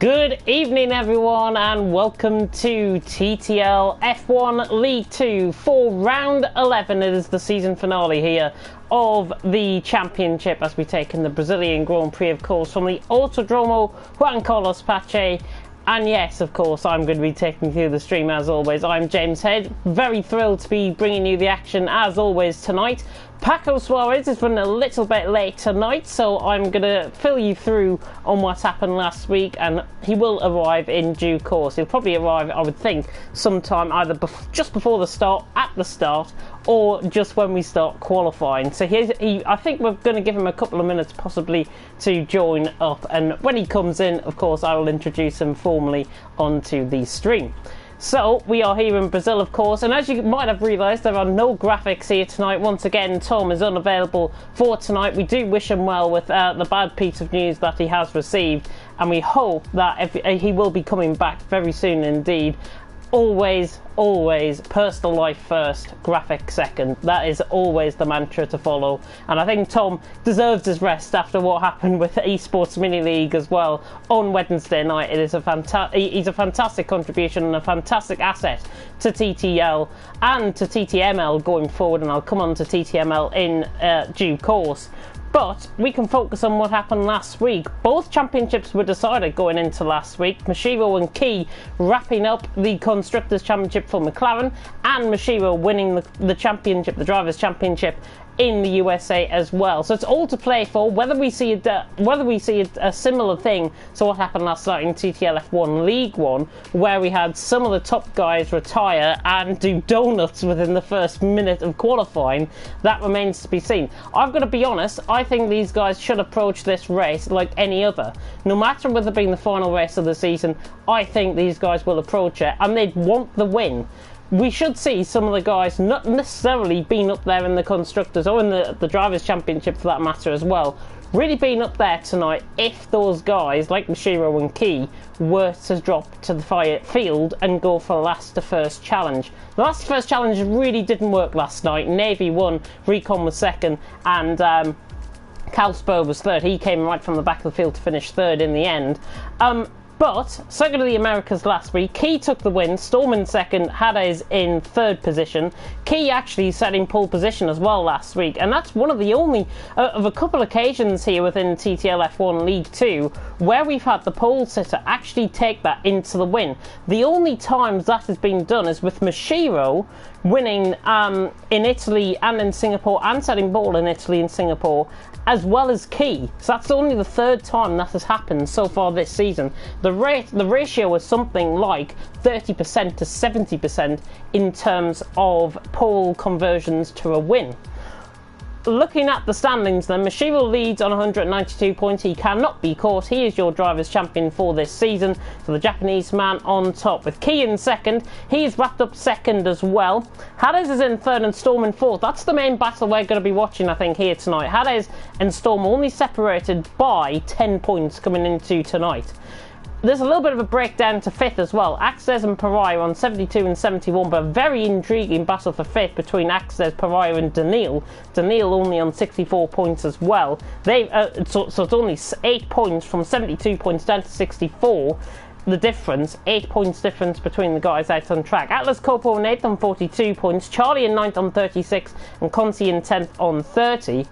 Good evening everyone and welcome to TTL F1 League 2 for round 11. It is the season finale here of the championship as we take in the Brazilian Grand Prix, of course, from the Autodromo Juan Carlos Pache. And yes, of course, I'm going to be taking you through the stream as always. I'm James Head, very thrilled to be bringing you the action as always tonight. Paco Suarez is running a little bit late tonight, so I'm going to fill you through on what happened last week, and he will arrive in due course. He'll probably arrive, I would think, sometime either just before the start, at the start, or just when we start qualifying. So I think we're going to give him a couple of minutes possibly to join up, and when he comes in, of course, I will introduce him formally onto the stream. So, we are here in Brazil, of course, and as you might have realised, there are no graphics here tonight. Once again, Tom is unavailable for tonight. We do wish him well with the bad piece of news that he has received, and we hope that he will be coming back very soon indeed. Always, personal life first, graphic second. That is always the mantra to follow. And I think Tom deserves his rest after what happened with the Esports Mini League as well on Wednesday night. It is he's a fantastic contribution and a fantastic asset to TTL and to TTML going forward. And I'll come on to TTML in due course. But we can focus on what happened last week. Both championships were decided going into last week. Mashiro and Key wrapping up the Constructors' Championship for McLaren, and Mashiro winning the championship, the Drivers' Championship in the USA as well. So it's all to play for. Whether we see a similar thing to what happened last night in TTL F1 League 1, where we had some of the top guys retire and do donuts within the first minute of qualifying, that remains to be seen. I've got to be honest, I think these guys should approach this race like any other. No matter whether it being the final race of the season, I think these guys will approach it and they'd want the win. We should see some of the guys not necessarily being up there in the Constructors or in the Drivers' Championship for that matter as well, really being up there tonight if those guys like Mashiro and Key were to drop to the field and go for last to first challenge. The last to first challenge really didn't work last night. Navy won, Recon was second, and Kalsberg was third. He came right from the back of the field to finish third in the end. But, second to the Americas last week, Key took the win, Storm in second, Hades in third position. Key actually sat in pole position as well last week, and that's one of the only of a couple occasions here within TTL F1 League 2 where we've had the pole sitter actually take that into the win. The only times that has been done is with Mashiro winning in Italy and in Singapore, and setting pole in Italy and Singapore, as well as Key. So that's only the third time that has happened so far this season. The ratio is something like 30% to 70% in terms of pole conversions to a win. Looking at the standings then, Mashiro leads on 192 points. He cannot be caught. He is your Drivers' Champion for this season. So the Japanese man on top. With Key in second, he's wrapped up second as well. Hades is in third and Storm in fourth. That's the main battle we're going to be watching, I think, here tonight. Hades and Storm only separated by 10 points coming into tonight. There's a little bit of a breakdown to fifth as well. Access and Pariah on 72 and 71, but a very intriguing battle for fifth between Access, Pariah and Daniil. Daniil only on 64 points as well. So it's only 8 points from 72 points down to 64. The difference, 8 points difference between the guys out on track. Atlas Copo in 8th on 42 points, Charlie in 9th on 36, and Consi in 10th on 30.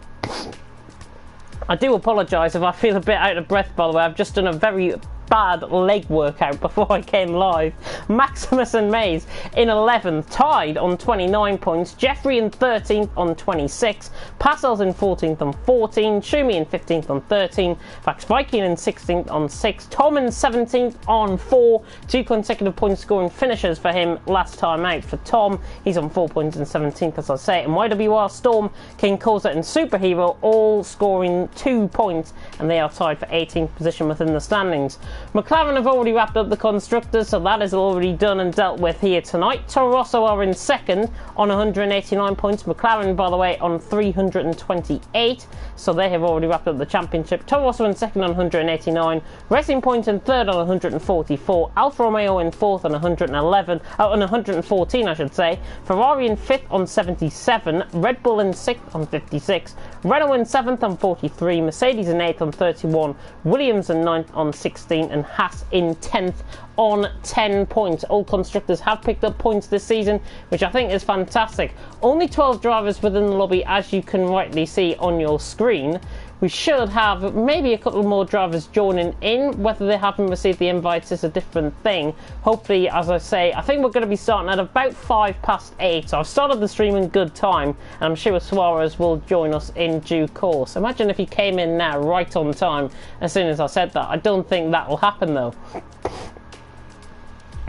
I do apologise if I feel a bit out of breath, by the way. I've just done a very bad leg workout before I came live. Maximus and Mays in 11th, tied on 29 points. Jeffrey in 13th on 26. Passel's in 14th on 14. Shumi in 15th on 13. Vax Viking in 16th on 6. Tom in 17th on 4. 2 consecutive point scoring finishes for him last time out for Tom. He's on 4 points in 17th, as I say. And YWR, Storm, King Koza and Superhero all scoring 2 points, and they are tied for 18th position within the standings. McLaren have already wrapped up the Constructors, so that is already done and dealt with here tonight. Toro Rosso are in second on 189 points. McLaren, by the way, on 328, so they have already wrapped up the championship. Toro Rosso in second on 189. Racing Point in third on 144. Alfa Romeo in fourth on 114, I should say. Ferrari in fifth on 77. Red Bull in sixth on 56. Renault in seventh on 43. Mercedes in eighth on 31. Williams in ninth on 16. point, and Haas in 10th on 10 points. All constructors have picked up points this season, which I think is fantastic. Only 12 drivers within the lobby, as you can rightly see on your screen. We should have maybe a couple more drivers joining in. Whether they haven't received the invites is a different thing. Hopefully, as I say, I think we're going to be starting at about 8:05. So I've started the stream in good time, and I'm sure Suarez will join us in due course. Imagine if he came in now right on time as soon as I said that. I don't think that will happen though.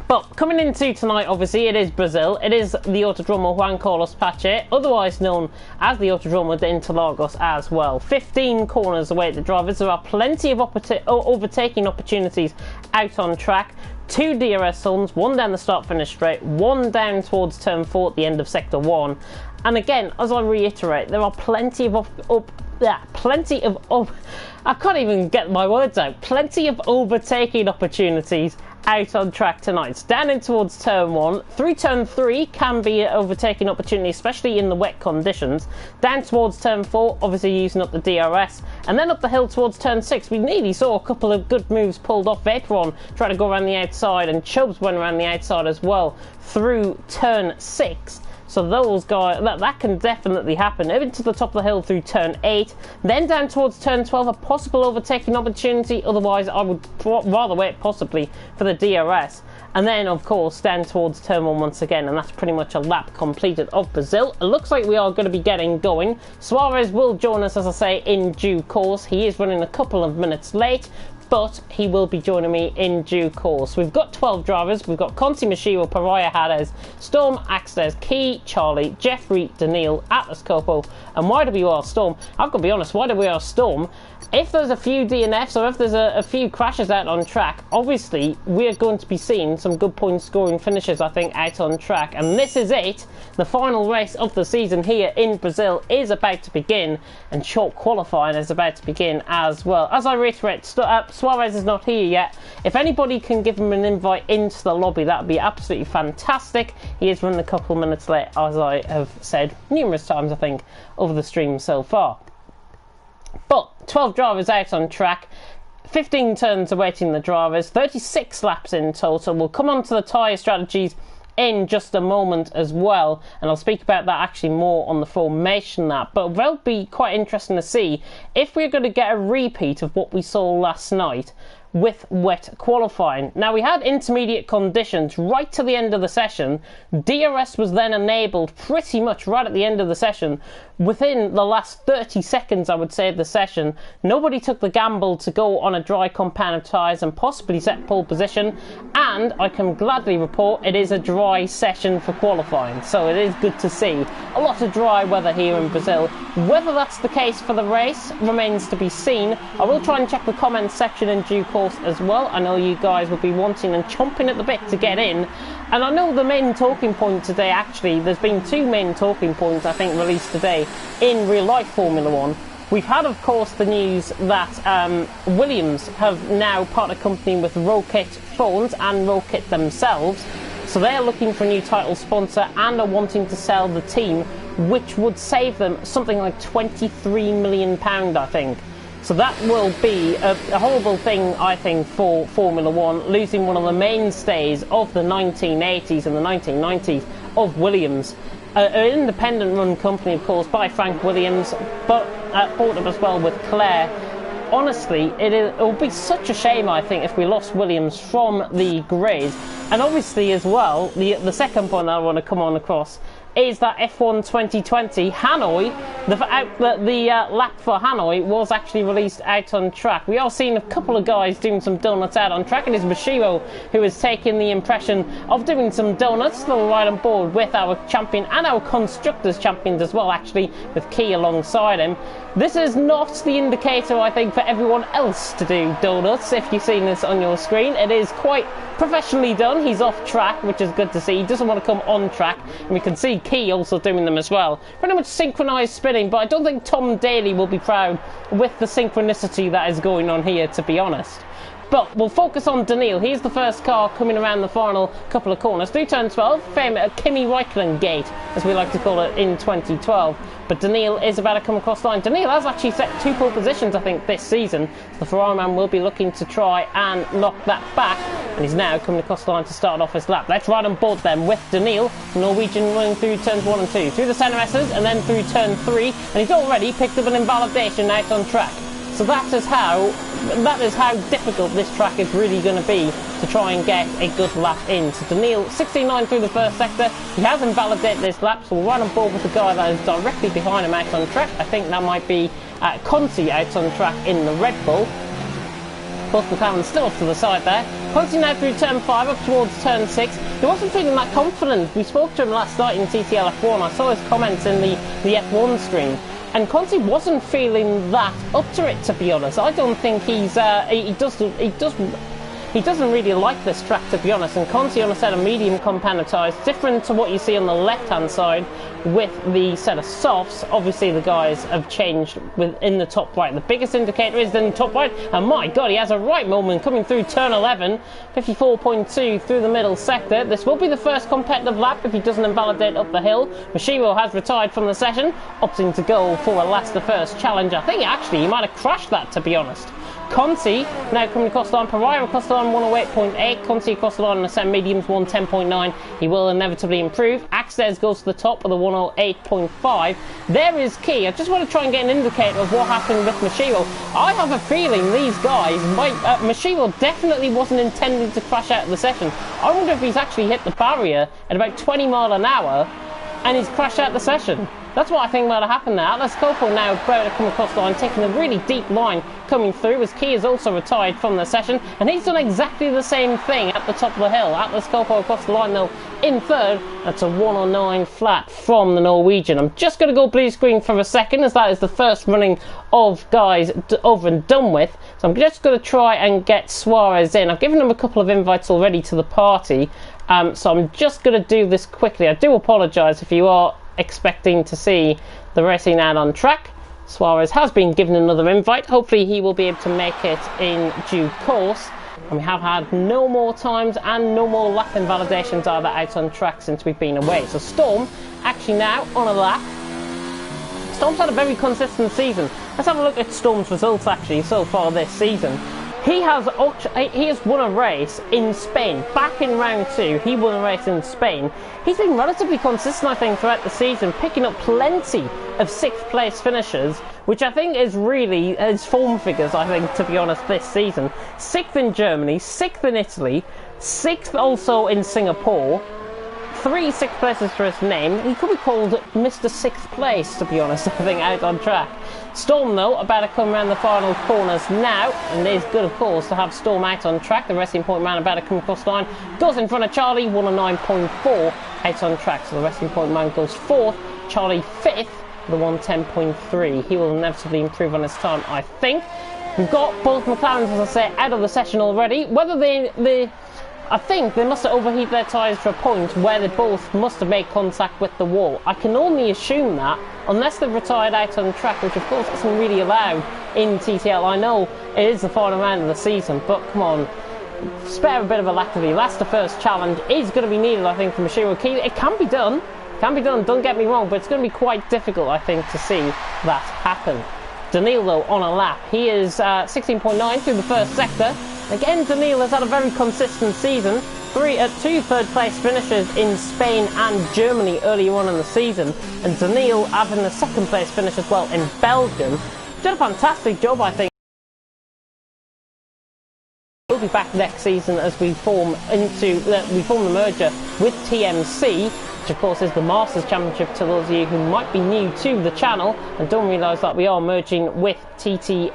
But coming into tonight, obviously, it is Brazil. It is the Autodromo Juan Carlos Pache, otherwise known as the Autodromo de Interlagos as well. 15 corners away the drivers. There are plenty of overtaking opportunities out on track. 2 DRS zones, one down the start-finish straight, one down towards turn 4 at the end of sector 1. And again, as I reiterate, there are plenty of I can't even get my words out. Plenty of overtaking opportunities out on track tonight. It's down in towards turn 1. Through turn 3 can be an overtaking opportunity, especially in the wet conditions. Down towards turn 4, obviously using up the DRS. And then up the hill towards turn 6, we nearly saw a couple of good moves pulled off. Vetron trying to go around the outside, and Chubbs went around the outside as well through turn 6. So those guys, that can definitely happen. Even to the top of the hill through turn 8. Then down towards turn 12, a possible overtaking opportunity. Otherwise, I would rather wait possibly for the DRS. And then, of course, down towards turn 1 once again. And that's pretty much a lap completed of Brazil. It looks like we are going to be getting going. Suarez will join us, as I say, in due course. He is running a couple of minutes late, but he will be joining me in due course. We've got 12 drivers. We've got Conti Mashiro, Pariah Hades, Storm, Axtes, Key, Charlie, Jeffrey, Daniil, Atlas Copo, and YWR Storm. I've got to be honest, YWR Storm, if there's a few DNFs or if there's a few crashes out on track, obviously we're going to be seeing some good point scoring finishes, I think, out on track. And this is it. The final race of the season here in Brazil is about to begin, and short qualifying is about to begin as well. As I reiterate, Suarez is not here yet. If anybody can give him an invite into the lobby, that would be absolutely fantastic. He is running a couple of minutes late, as I have said numerous times, I think, over the stream so far. But 12 drivers out on track, 15 turns awaiting the drivers, 36 laps in total. We'll come on to the tyre strategies in just a moment as well, and I'll speak about that actually more on the formation lap. But it'll be quite interesting to see if we're going to get a repeat of what we saw last night with wet qualifying. Now, we had intermediate conditions right to the end of the session. DRS was then enabled pretty much right at the end of the session. Within the last 30 seconds, I would say, of the session, nobody took the gamble to go on a dry compound of tyres and possibly set pole position. And I can gladly report it is a dry session for qualifying, so it is good to see. A lot of dry weather here in Brazil. Whether that's the case for the race remains to be seen. I will try and check the comments section in due course as well. I know you guys will be wanting and chomping at the bit to get in. And I know the main talking point today, actually, there's been 2 main talking points, I think, released today in real life Formula 1. We've had, of course, the news that Williams have now partnered company with Rocket Phones and Rocket themselves. So they're looking for a new title sponsor and are wanting to sell the team, which would save them something like £23 million, I think. So that will be a horrible thing, I think, for Formula 1, losing one of the mainstays of the 1980s and the 1990s of Williams. An independent-run company, of course, by Frank Williams, but brought up as well with Claire. Honestly, it will be such a shame, I think, if we lost Williams from the grid. And obviously, as well, the second point I want to come on across is that F1 2020 Hanoi, the lap for Hanoi was actually released out on track. We are seeing a couple of guys doing some donuts out on track. It is Mashiro who has taken the impression of doing some donuts, still right on board with our champion and our constructors champions as well, actually, with Key alongside him. This is not the indicator, I think, for everyone else to do donuts. If you've seen this on your screen, it is quite professionally done. He's off track, which is good to see. He doesn't want to come on track, and we can see Key also doing them as well. Pretty much synchronised spinning, but I don't think Tom Daly will be proud with the synchronicity that is going on here, to be honest. But we'll focus on Daniil. He's the first car coming around the final couple of corners. Through turn 12, Kimi Räikkönen gate, as we like to call it in 2012. But Daniil is about to come across the line. Daniil has actually set 2 pole positions, I think, this season. So the Ferrari man will be looking to try and knock that back. And he's now coming across the line to start off his lap. Let's ride on board then with Daniil, the Norwegian, running through turns 1 and 2. Through the centre S's and then through turn 3. And he's already picked up an invalidation out on track. So that is how difficult this track is really going to be to try and get a good lap in. So Daniil, 69 through the first sector. He has invalidated this lap, so we'll run on board with the guy that is directly behind him out on track. I think that might be Conti out on track in the Red Bull. Both McLaren still off to the side there. Conti now through turn 5 up towards turn 6. He wasn't feeling that confident. We spoke to him last night in TTL F1. I saw his comments in the F1 stream. And Conti wasn't feeling that up to it, to be honest. I don't think he doesn't really like this track, to be honest. And Conti on a set of medium compound tyres, different to what you see on the left-hand side with the set of softs. Obviously, the guys have changed within the top right. The biggest indicator is in the top right. And my God, he has a right moment coming through turn 11, 54.2 through the middle sector. This will be the first competitive lap if he doesn't invalidate up the hill. Mashiro has retired from the session, opting to go for a last to first challenge. I think actually he might have crashed that, to be honest. Conti now coming across the line. Pariah across the line 108.8. Conti across the line on the set mediums 110.9. He will inevitably improve. Axes goes to the top of the 108.5. There is key. I just want to try and get an indicator of what happened with Mashiro. I have a feeling these guys might. Mashiro definitely wasn't intending to crash out of the session. I wonder if he's actually hit the barrier at about 20 miles an hour and he's crashed out the session. That's what I think might have happened now. Atlas Coppo now about to come across the line, taking a really deep line coming through, as Key is also retired from the session, and he's done exactly the same thing at the top of the hill. Atlas Coppo across the line though in third. That's a 109 flat from the Norwegian. I'm just going to go blue screen for a second, as that is the first running of guys over and done with. So I'm just going to try and get Suarez in. I've given him a couple of invites already to the party, so I'm just going to do this quickly. I do apologise if you are expecting to see the racing out on track. Suarez has been given another invite. Hopefully he will be able to make it in due course. And we have had no more times and no more lap invalidations either out on track since we've been away. So Storm actually now on a lap. Storm's had a very consistent season. Let's have a look at Storm's results actually so far this season. He has won a race in Spain. Back in round 2, he won a race in Spain. He's been relatively consistent, I think, throughout the season, picking up plenty of 6th place finishes, which I think is really his form figures, I think, to be honest, this season. 6th in Germany, 6th in Italy, 6th also in Singapore. 3 6th places for his name. He could be called Mr. 6th place, to be honest, I think, out on track. Storm, though, about to come around the final corners now, and it is good, of course, to have Storm out on track. The Racing Point man about to come across the line, goes in front of Charlie, 109.4 out on track. So the Racing Point man goes 4th, Charlie 5th, the 110.3. He will inevitably improve on his time, I think. We've got both McLarens, as I say, out of the session already. Whether I think they must have overheated their tyres to a point where they both must have made contact with the wall. I can only assume that, unless they've retired out on track, which of course isn't really allowed in TTL. I know it is the final round of the season, but come on, spare a bit of alacrity. That's the first challenge is going to be needed, I think, for Mashiro Key. It can be done, don't get me wrong, but it's going to be quite difficult, I think, to see that happen. Daniil, though, on a lap. He is 16.9 through the first sector. Again, Daniil has had a very consistent season. 2 third-place finishes in Spain and Germany earlier on in the season. And Daniil having a second-place finish as well in Belgium. Did a fantastic job, I think. We'll be back next season as we form the merger with TMC, which of course is the Masters Championship, to those of you who might be new to the channel and don't realise that we are merging with TMC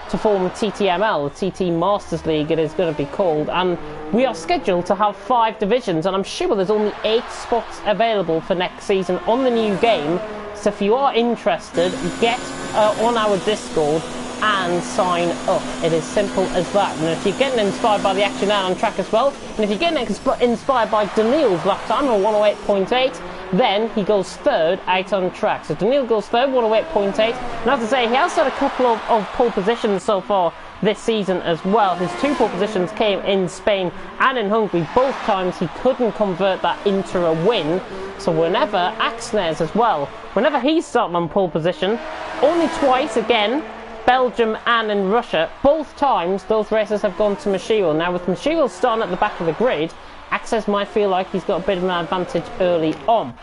to form TTML, the TT Masters League it is going to be called, and we are scheduled to have 5 divisions, and I'm sure there's only 8 spots available for next season on the new game. So if you are interested, get on our Discord and sign up. It is simple as that. And if you're getting inspired by the action out on track as well, and if you're getting inspired by Daniil's lap time of 108.8, then he goes 3rd out on track. So Daniil goes 3rd, 108.8, and as I say, he has had a couple of pole positions so far this season as well. His 2 pole positions came in Spain and in Hungary. Both times he couldn't convert that into a win. So whenever Axnes as well, whenever he's starting on pole position, only twice again, Belgium and in Russia, both times those races have gone to Michiel. Now with Michiel starting at the back of the grid, Axnes might feel like he's got a bit of an advantage early on.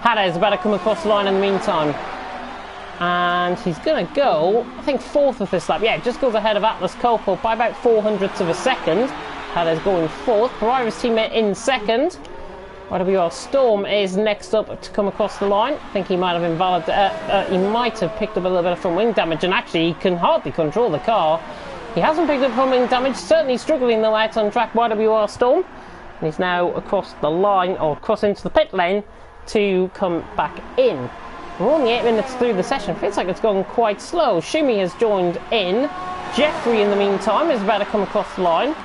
Hada is about to come across the line in the meantime. And he's going to go, I think, 4th of this lap. Yeah, just goes ahead of Atlas Copel by about 400ths of a second. Hada's going 4th. Ferrari's teammate in 2nd. YWR Storm is next up to come across the line. I think he might have he might have picked up a little bit of front wing damage, and actually he can hardly control the car. He hasn't picked up front wing damage, certainly struggling though out on track, YWR Storm. And he's now across the line, or across into the pit lane, to come back in. We're only 8 minutes through the session. Feels like it's gone quite slow. Shumi has joined in. Jeffrey, in the meantime, is about to come across the line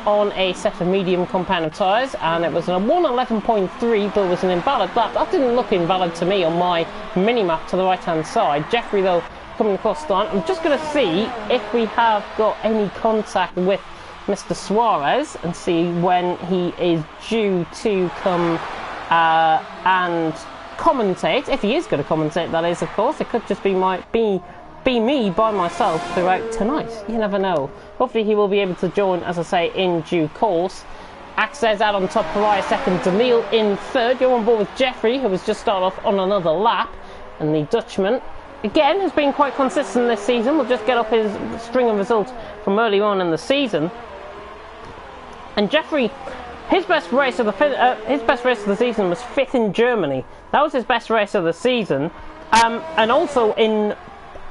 on a set of medium compound of tyres, and it was a 1:11.3, but it was an invalid lap. That didn't look invalid to me on my mini-map to the right-hand side. Jeffrey, though, coming across the line. I'm just going to see if we have got any contact with Mr. Suarez and see when he is due to come and commentate. If he is going to commentate, that is, of course. It could just be me by myself throughout tonight. You never know. Hopefully he will be able to join, as I say, in due course. Axes out on top, Pariah 2nd, Daniil in 3rd. You're on board with Jeffrey, who has just started off on another lap. And the Dutchman, again, has been quite consistent this season. We'll just get up his string of results from early on in the season. And Jeffrey, his best race of the season was 5th in Germany. That was his best race of the season. And also in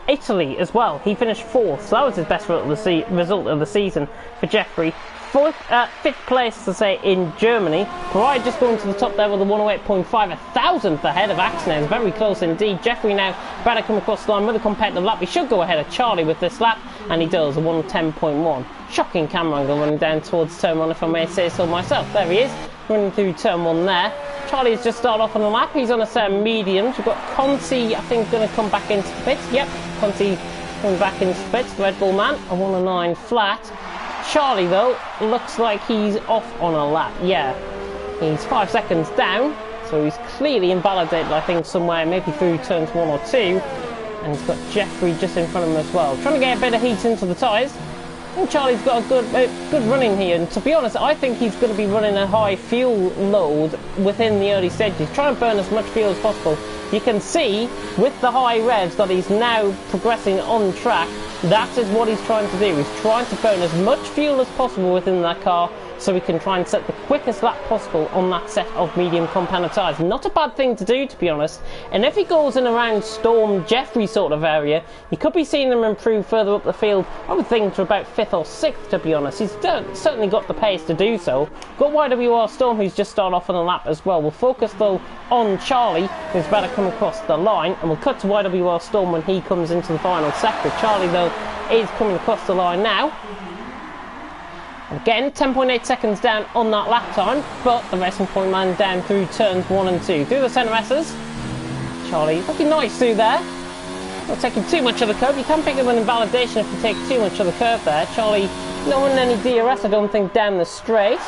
Italy as well, he finished 4th, so that was his best result of the season for Jeffrey. 5th place, as I say, in Germany. Pariah just going to the top there with a 108.5, a 1,000th ahead of Axnes, very close indeed. Jeffrey now about to come across the line with a competitive lap. He should go ahead of Charlie with this lap, and he does, a 110.1. Shocking camera angle running down towards turn 1, if I may say so myself. There he is, running through turn 1 there. Charlie's just started off on the lap. He's on a set of mediums. We've got Conti, I think, going to come back into the pits. Yep, Conti coming back into the pits, the Red Bull man, a 109 flat. Charlie, though, looks like he's off on a lap. Yeah, he's 5 seconds down, so he's clearly invalidated, I think, somewhere, maybe through turns 1 or 2. And he's got Jeffrey just in front of him as well. Trying to get a bit of heat into the tyres. I think Charlie's got a good running here, and to be honest, I think he's going to be running a high fuel load within the early stages, trying to burn as much fuel as possible. You can see with the high revs that he's now progressing on track. That is what he's trying to do. He's trying to burn as much fuel as possible within that car, so we can try and set the quickest lap possible on that set of medium compound tyres. Not a bad thing to do, to be honest. And if he goes in around Storm Jeffrey sort of area, you could be seeing him improve further up the field. I would think to about 5th or 6th, to be honest. He's certainly got the pace to do so. Got YWR Storm, who's just started off on a lap as well. We'll focus though on Charlie, who's about to come across the line, and we'll cut to YWR Storm when he comes into the final sector. Charlie though is coming across the line now. Again, 10.8 seconds down on that lap time, but the Racing Point man down through turns 1 and 2. Through the centre S's. Charlie looking nice through there. Not taking too much of the curve. You can pick up an invalidation if you take too much of the curve there. Charlie not running any DRS, I don't think, down the straight.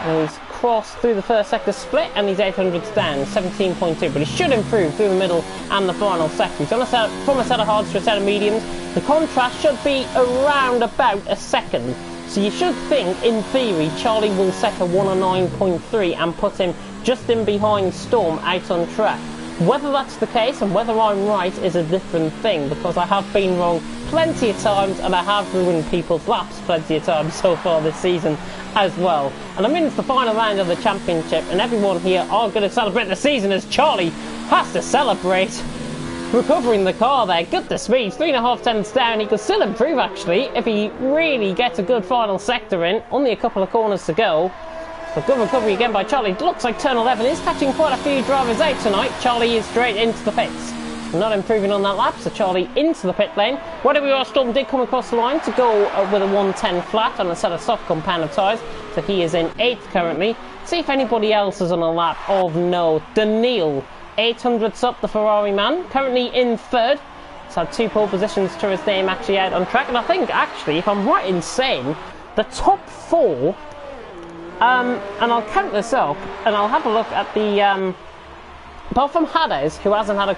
And he's crossed through the first sector split, and he's 800s down, 17.2. But he should improve through the middle and the final sector. He's on from a set of hards to a set of mediums. The contrast should be around about a second. So you should think, in theory, Charlie will set a 109.3 and put him just in behind Storm out on track. Whether that's the case and whether I'm right is a different thing, because I have been wrong plenty of times and I have ruined people's laps plenty of times so far this season as well. And I'm into the final round of the championship, and everyone here are going to celebrate the season as Charlie has to celebrate. Recovering the car there, goodness me, 3.5 tenths down. He could still improve actually if he really gets a good final sector in. Only a couple of corners to go. But good recovery again by Charlie. Looks like turn 11 is catching quite a few drivers out tonight. Charlie is straight into the pits. Not improving on that lap, so Charlie into the pit lane. YWR Storm did come across the line to go with a 110 flat on a set of soft compound of tyres. So he is in 8th currently. See if anybody else is on a lap of note. Daniil, 800ths up, the Ferrari man, currently in 3rd. He's had 2 pole positions to his name actually out on track, and I think actually, if I'm right in saying, the top 4, and I'll count this up, and I'll have a look at the, apart from Hades, who hasn't had a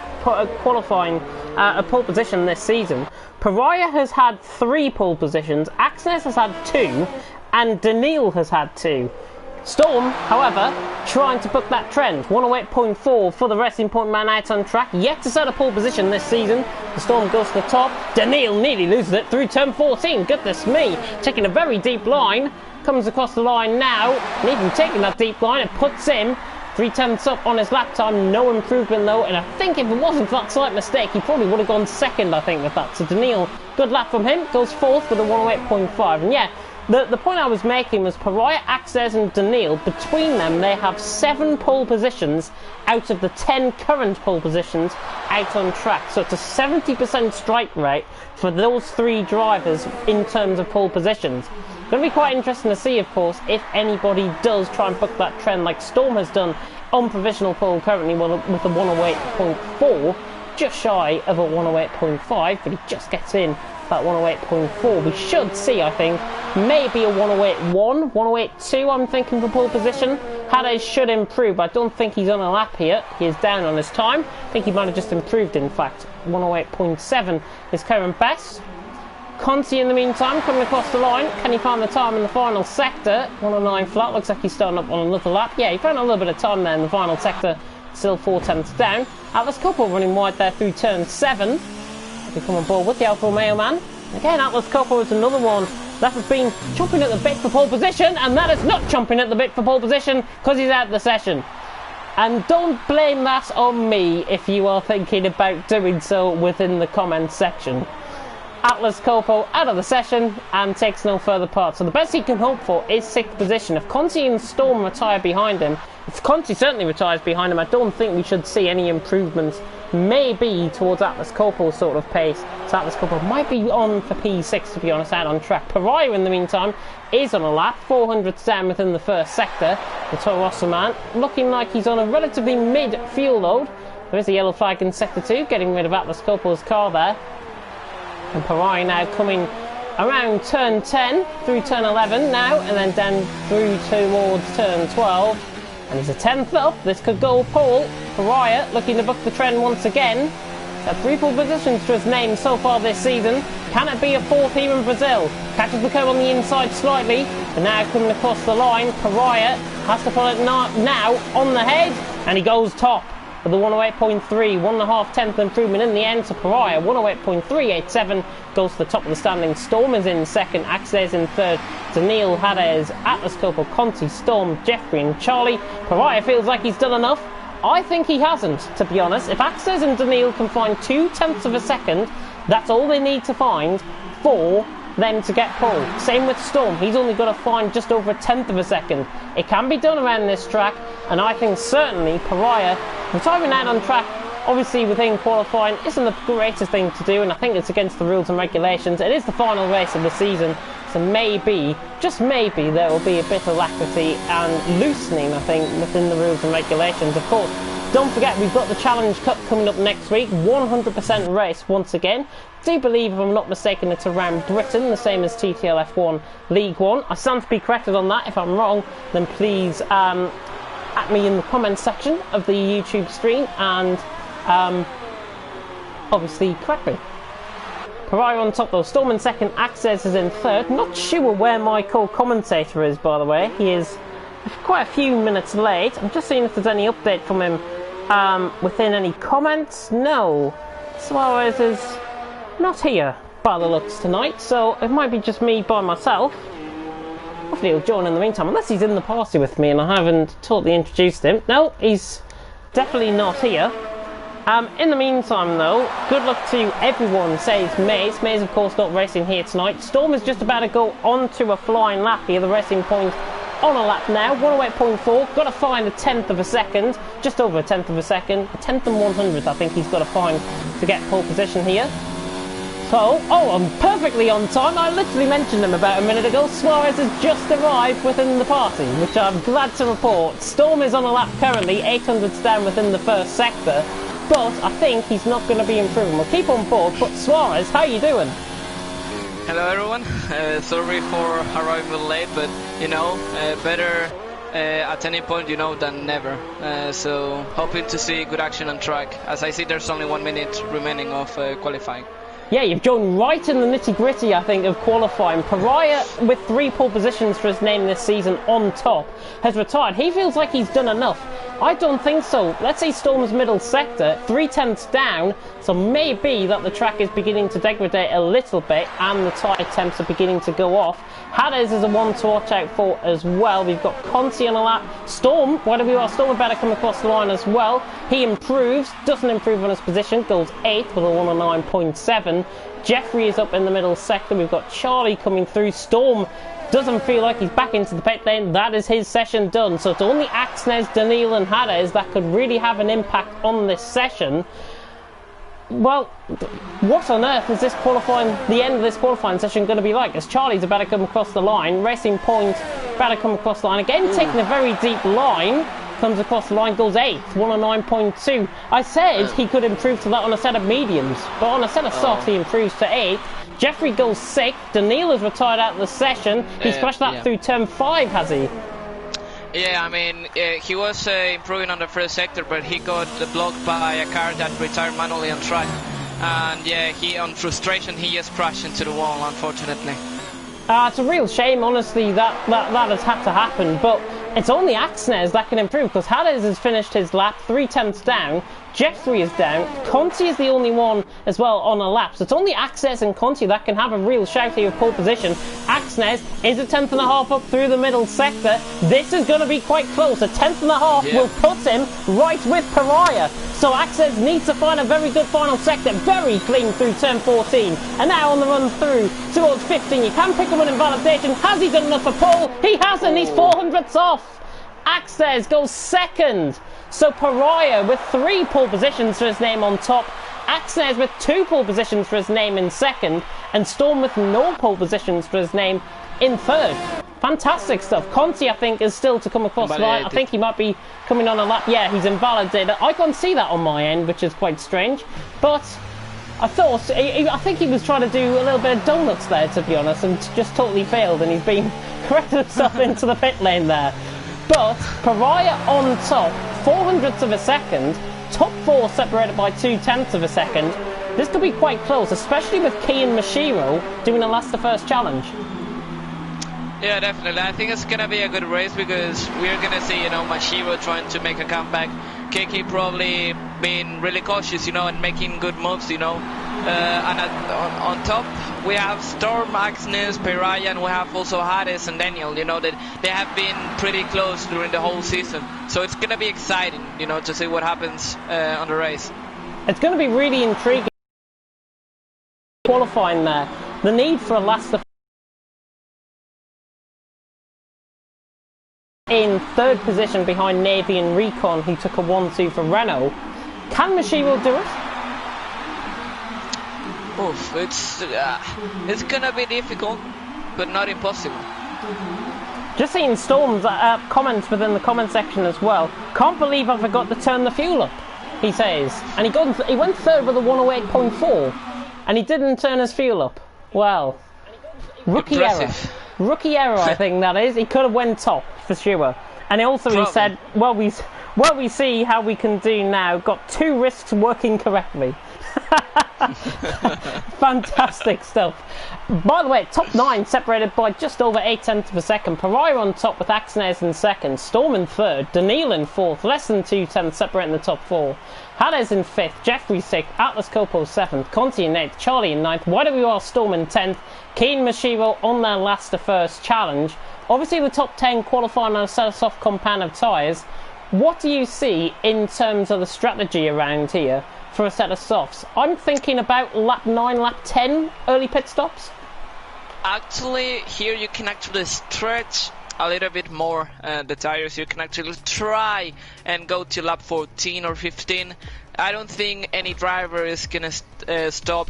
qualifying a pole position this season, Pariah has had 3 pole positions, Access has had 2, and Daniil has had 2. Storm, however, trying to book that trend. 108.4 for the Racing Point man out on track. Yet to set a pole position this season. The Storm goes to the top. Daniil nearly loses it through turn 14. Goodness me. Taking a very deep line. Comes across the line now. And even taking that deep line, it puts him 3/10 up on his lap time. No improvement though. And I think if it wasn't for that slight mistake, he probably would have gone second, I think, with that. So Daniil, good lap from him. Goes fourth with a 108.5. And yeah, the point I was making was Pariah, Access and Daniil, between them they have 7 pole positions out of the 10 current pole positions out on track. So it's a 70% strike rate for those 3 drivers in terms of pole positions. It's going to be quite interesting to see, of course, if anybody does try and book that trend like Storm has done on provisional pole currently with a 108.4, just shy of a 108.5, but he just gets in that 108.4. We should see, I think, maybe a 108.1, 108.2 I'm thinking for pole position. Hades should improve. I don't think he's on a lap here. He is down on his time. I think he might have just improved, in fact. 108.7 is current best. Conti, in the meantime, coming across the line. Can he find the time in the final sector? 109 flat. Looks like he's starting up on another lap. Yeah, he found a little bit of time there in the final sector. Still 4/10 down. Atlas Coppo running wide there through turn 7. We come on board with the Alfa Romeo man. Again, Atlas Coppo is another one that has been chomping at the bit for pole position, and that is not chomping at the bit for pole position because he's out of the session. And don't blame that on me if you are thinking about doing so within the comments section. Atlas Coppo out of the session and takes no further part. So the best he can hope for is 6th position. If Conti and Storm retire behind him, if Conti certainly retires behind him, I don't think we should see any improvements. Maybe towards Atlas Coppo's sort of pace. So Atlas Coppo might be on for P6, to be honest, out on track. Pariah, in the meantime, is on a lap, 400 down within the first sector. The Toro Rosso man looking like he's on a relatively mid fuel load. There is a yellow flag in sector 2, getting rid of Atlas Coppo's car there. And Pariah now coming around turn 10 through turn 11 now, and then down through towards turn 12. And he's a 10th up. This could go pole. Pariah looking to book the trend once again. He's had 3 pole positions to his name so far this season. Can it be a 4th here in Brazil? Catches the curve on the inside slightly, and now coming across the line, Pariah has to pull it now on the head, and he goes top with the 108.3, 1.5 tenth improvement in the end to Pariah. 108.387 goes to the top of the standing. Storm is in second, Access in third, Daniil, Hades, Atlas Coppo, Conti, Storm, Jeffrey and Charlie. Pariah feels like he's done enough. I think he hasn't, to be honest. If Access and Daniil can find 0.2 of a second, that's all they need to find for them to get pole. Same with Storm. He's only got to find just over 1/10 of a second. It can be done around this track, and I think certainly Pariah retiring out on track, obviously within qualifying, isn't the greatest thing to do, and I think it's against the rules and regulations. It is the final race of the season, so maybe, just maybe, there will be a bit of laxity and loosening, I think, within the rules and regulations. Of course, don't forget, we've got the Challenge Cup coming up next week, 100% race once again. I do believe, if I'm not mistaken, it's around Britain, the same as TTL F1 League 1. I stand to be corrected on that. If I'm wrong, then please at me in the comments section of the YouTube stream and obviously correct me. Pariah on top though, Storm in second, Access is in third. Not sure where my co-commentator is, by the way. He is quite a few minutes late. I'm just seeing if there's any update from him within any comments. No, Suarez is not here by the looks tonight, so it might be just me by myself. Hopefully he'll join in the meantime, unless he's in the party with me and I haven't totally introduced him. No, he's definitely not here. In the meantime though, good luck to everyone, says Maze. Maze of course not racing here tonight. Storm is just about to go onto a flying lap here, the Racing Point on a lap now, 108.4, got to find 1/10 of a second, just over 1/10 of a second, 1/10 and 100th I think he's got to find to get pole position here. So, oh, I'm perfectly on time. I literally mentioned him about a minute ago. Suarez has just arrived within the party, which I'm glad to report. Storm is on a lap currently, 800s down within the first sector. but I think he's not going to be improving. We'll keep on board. But Suarez, how are you doing? Hello everyone. Sorry for arriving late, but you know, better at any point, you know, than never. So hoping to see good action on track. As I see, there's only 1 minute remaining of qualifying. Yeah, you've joined right in the nitty-gritty, I think, of qualifying. Pariah, with 3 pole positions for his name this season on top, has retired. He feels like he's done enough. I don't think so. Let's say Storm's middle sector, 3/10 down, so maybe that the track is beginning to degrade a little bit and the tyre temps are beginning to go off. Hades is a one to watch out for as well. We've got Conti on a lap. Storm, whatever you are, Storm better come across the line as well. He improves, doesn't improve on his position, goes 8th with a 109.7. Jeffrey is up in the middle sector. We've got Charlie coming through. Storm doesn't feel like he's back into the pit lane. That is his session done. So it's only Axnes, Daniil and Hades that could really have an impact on this session. Well, what on earth is this qualifying, the end of this qualifying session going to be like? As Charlie's about to come across the line, Racing Point about to come across the line again, taking a very deep line, comes across the line, goes 8th, 109.2. I said he could improve to that on a set of mediums, but on a set of softs he improves to 8th. Jeffrey goes 6th. Daniil has retired out of the session. He's crashed that through turn 5, has he? Yeah, I mean, he was improving on the first sector, but he got blocked by a car that retired manually on track. And yeah, he, on frustration, he just crashed into the wall, unfortunately. It's a real shame, honestly, that has had to happen, but it's only Axnes that can improve, because Hades has finished his lap, 3/10 down, Jeffrey is down, Conti is the only one as well on a lap, so it's only Axnes and Conti that can have a real shout here of pole position. Axnes is a 10th and a half up through the middle sector. This is going to be quite close. A 10th and a half will put him right with Pariah. So Axnes needs to find a very good final sector, very clean through turn 14. And now on the run through towards 15. You can pick up an invalidation. Has he done enough for pole? He hasn't. He's 400ths off. Axnes goes 2nd. So Pariah with 3 pole positions for his name on top. Axnes with 2 pole positions for his name in 2nd. And Storm with no pole positions for his name in 3rd. Fantastic stuff. Conti, I think, is still to come across the line. I think he might be coming on a lap. Yeah, he's invalidated. I can't see that on my end, which is quite strange. But I think he was trying to do a little bit of donuts there, to be honest, and just totally failed, and he's been corrected himself into the pit lane there. But Pariah on top, 400ths of a second, top 4 separated by 2/10ths of a second. This could be quite close, especially with Key and Mashiro doing a last to first challenge. Yeah, definitely. I think it's gonna be a good race because we're gonna see, you know, Mashiro trying to make a comeback. Kiki probably being really cautious, you know, and making good moves, you know. And on top, we have Storm, Axnes, Pariah, and we have also Hades and Daniel, you know, that they have been pretty close during the whole season. So it's gonna be exciting, you know, to see what happens on the race. It's gonna be really intriguing qualifying there. The need for a last in 3rd position behind Navy and Recon, who took a 1-2 for Renault. Can Mashiro do it? Oof, it's gonna be difficult, but not impossible. Just seeing Storm's comments within the comment section as well. Can't believe I forgot to turn the fuel up, he says. And he went 3rd with a 108.4, and he didn't turn his fuel up. Well, rookie error. Rookie error, I think that is. He could have went top for sure. And also he said, well, we see how we can do now. Got 2 risks working correctly. Fantastic stuff. By the way, top 9 separated by just over 0.8 of a second. Pariah on top with Axnes in 2nd, Storm in 3rd, Daniil in 4th, less than 2/10 separating the top 4. Hades in 5th, Jeffrey 6th, Atlas Copo 7th, Conti in 8th, Charlie in 9th, WR Storm in 10th, Keen Mashiro on their last to first challenge. Obviously the top 10 qualifying on a set of soft compound of tyres. What do you see in terms of the strategy around here for a set of softs? I'm thinking about lap 9, lap 10 early pit stops. Actually, here you can actually stretch a little bit more the tires. You can actually try and go to lap 14 or 15. I don't think any driver is gonna stop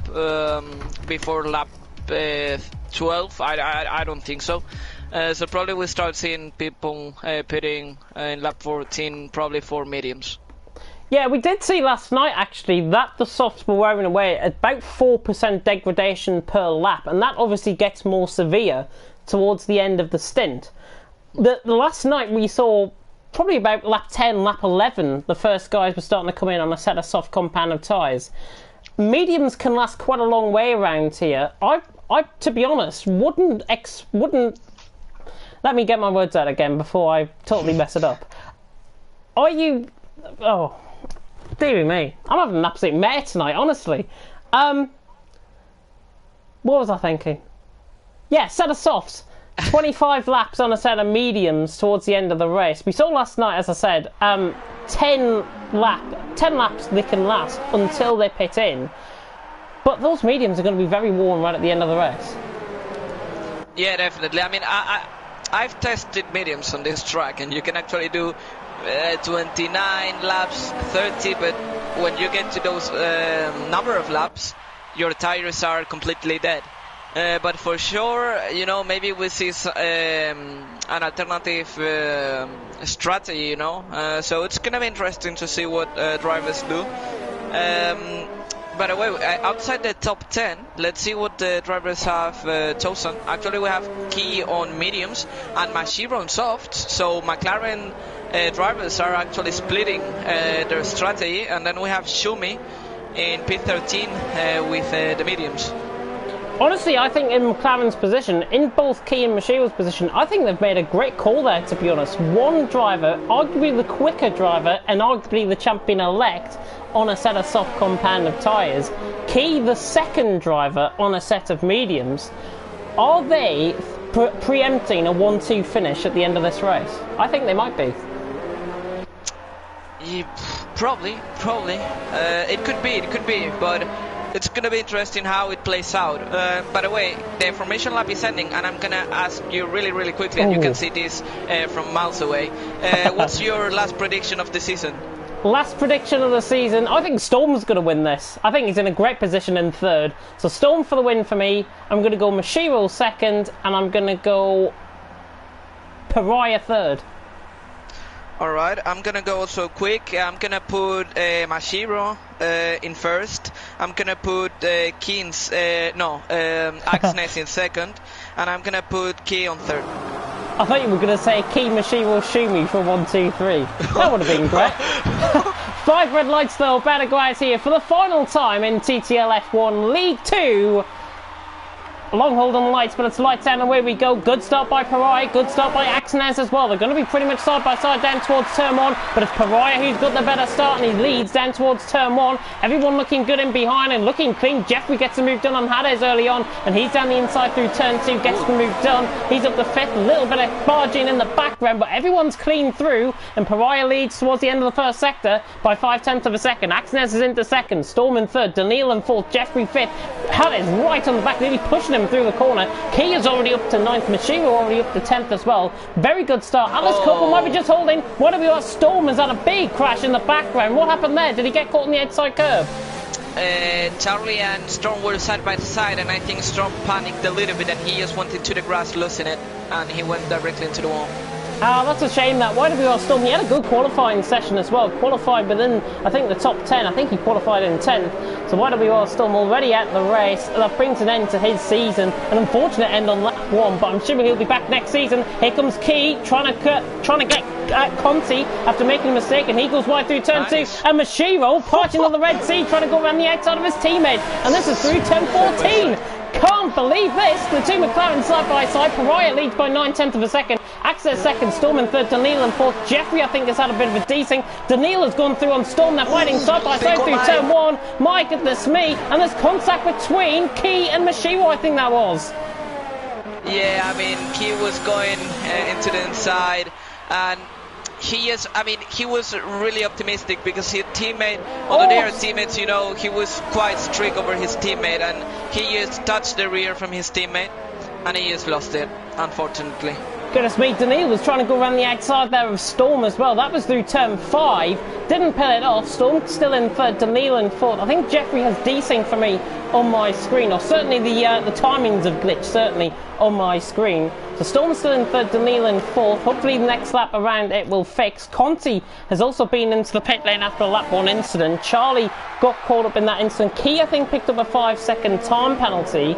before lap 12. I don't think so. So probably we'll start seeing people pitting in lap 14, probably for mediums. Yeah, we did see last night, actually, that the softs were wearing away at about 4% degradation per lap, and that obviously gets more severe towards the end of the stint. The last night we saw, probably about lap 10, lap 11, the first guys were starting to come in on a set of soft compound of tyres. Mediums can last quite a long way around here. I to be honest, wouldn't... Let me get my words out again before I totally mess it up. Are you... Oh... Dear me, I'm having an absolute mare tonight, honestly. What was I thinking? Yeah, set of softs. 25 laps on a set of mediums towards the end of the race. We saw last night, as I said, 10 laps they can last until they pit in. But those mediums are going to be very worn right at the end of the race. Yeah, definitely. I mean, I've tested mediums on this track, and you can actually do 29 laps, 30, but when you get to those number of laps, your tires are completely dead. But for sure, you know, maybe we see an alternative strategy, you know. So it's gonna be interesting to see what drivers do. By the way, outside the top 10, let's see what the drivers have chosen. Actually, we have Key on mediums and Mashiro on softs. So McLaren drivers are actually splitting their strategy, and then we have Shumi in P13 with the mediums. Honestly, I think in McLaren's position, in both Key and Mashiro's position, I think they've made a great call there, to be honest. One driver, arguably the quicker driver and arguably the champion-elect on a set of soft compound of tyres. Key, the second driver on a set of mediums. Are they preempting a 1-2 finish at the end of this race? I think they might be. Yeah, probably. It could be, but it's going to be interesting how it plays out. By the way, the formation lap is ending, and I'm going to ask you really quickly, and you can see this from miles away. What's your last prediction of the season? Last prediction of the season, I think Storm's going to win this. I think he's in a great position in third. So Storm for the win for me. I'm going to go Mashiro second, and I'm going to go Pariah third. Alright, I'm gonna go also quick. I'm gonna put Mashiro in first. I'm gonna put Axnes in second. And I'm gonna put Key on third. I thought you were going to say Key, Mashiro, Shumi for 1, 2, 3. That would have been great. 5 red lights though, better go out here for the final time in TTL F1 League 2. Long hold on the lights, but it's lights out and away we go. Good start by Pariah, good start by Axnes as well. They're going to be pretty much side by side down towards turn 1, but it's Pariah who's got the better start and he leads down towards turn 1. Everyone looking good in behind and looking clean. Jeffrey gets the move done on Hades early on, and he's down the inside through turn 2, gets the move done. He's up to 5th, a little bit of barging in the background, but everyone's clean through, and Pariah leads towards the end of the first sector by 5/10 of a second. Axnes is into second, Storm in third, Daniil in fourth, Jeffrey 5th. Hades right on the back, nearly pushing him through the corner. Key is already up to 9th, Mashiro already up to 10th as well. Very good start. Alice Couple might be just holding. What have we got? Storm has had a big crash in the background. What happened there? Did he get caught in the outside curve? Charlie and Storm were side by side, and I think Storm panicked a little bit and he just wanted to the grass, losing it, and he went directly into the wall. That's a shame that. Why did we all Storm? He had a good qualifying session as well. Qualified within, I think, the top 10. I think he qualified in 10th. So why did we all Storm already at the race? That brings an end to his season. An unfortunate end on lap 1, but I'm sure he'll be back next season. Here comes Key trying to get Conti after making a mistake, and he goes wide through turn 2. And Mashiro parching on the Red Sea, trying to go around the outside of his teammate. And this is through turn 14. Can't believe this. The two McLaren side by side. Pariah leads by 9/10 of a second. Axel second, Storm in third, Daniil in fourth. Jeffrey, I think, has had a bit of a desync. Daniil has gone through on Storm. They're fighting side by side through turn 1. My goodness me. And there's contact between Key and Mashiro, I think that was. Yeah, I mean, Key was going into the inside, and he was really optimistic because his teammate, although they are teammates, you know, he was quite strict over his teammate, and he just touched the rear from his teammate, and he just lost it, unfortunately. Goodness me, Daniil was trying to go around the outside there of Storm as well. That was through turn 5. Didn't pull it off. Storm still in third, Daniil in fourth. I think Jeffrey has desync for me on my screen, or certainly the timings have glitched, certainly on my screen. The Storm's still in third, Daniil in fourth. Hopefully the next lap around it will fix. Conti has also been into the pit lane after a lap 1 incident. Charlie got caught up in that incident. Key, I think, picked up a 5-second time penalty.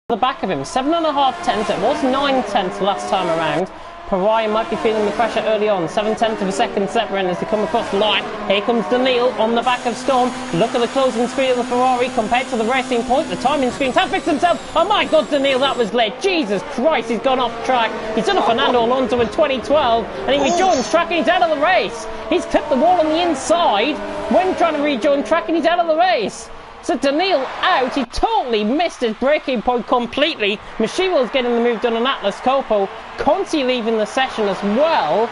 The back of him, 7.5 tenths. It was 9 tenths last time around. Pariah might be feeling the pressure early on. 7 tenths of a second separate as they come across the line. Here comes Daniil on the back of Storm. Look at the closing speed of the Ferrari compared to the racing point. The timing screens have fixed themselves. Oh my God, Daniil, that was late. Jesus Christ, he's gone off track. He's done a Fernando Alonso in 2012 and he rejoins track and he's out of the race. He's clipped the wall on the inside when trying to rejoin track and he's out of the race. So Daniil out, he totally missed his braking point completely. Mashiro's getting the move done on Atlas Copo. Conti leaving the session as well.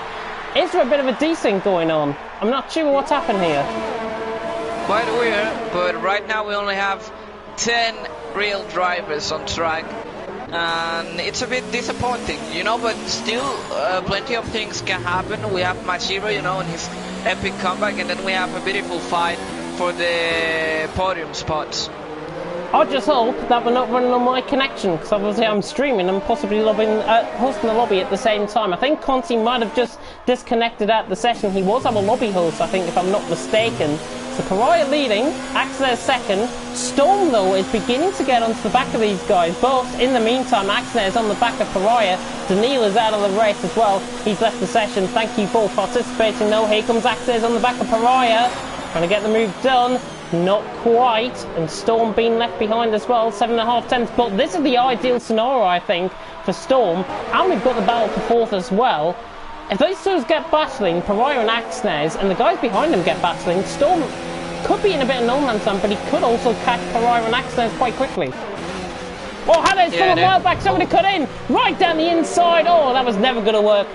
Is there a bit of a desync going on? I'm not sure what's happened here. Quite weird, but right now we only have 10 real drivers on track. And it's a bit disappointing, you know, but still plenty of things can happen. We have Mashiro, you know, and his epic comeback, and then we have a beautiful fight for the podium spots. I just hope that we're not running on my connection, because obviously I'm streaming and possibly hosting the lobby at the same time. I think Conti might have just disconnected out the session. He was our lobby host, I think, if I'm not mistaken. So Pariah leading, Axner second. Storm, though, is beginning to get onto the back of these guys. But in the meantime, Axner is on the back of Pariah. Daniil is out of the race as well. He's left the session. Thank you for participating, though. Here comes Axner on the back of Pariah. Trying to get the move done, not quite, and Storm being left behind as well, 7.5 tenths, but this is the ideal scenario, I think, for Storm, and we've got the battle for fourth as well. If those two get battling, Pariah and Axnes, and the guys behind them get battling, Storm could be in a bit of no man's land, but he could also catch Pariah and Axnes quite quickly. Oh, Hades from a mile back, somebody cut in, right down the inside, oh, that was never going to work.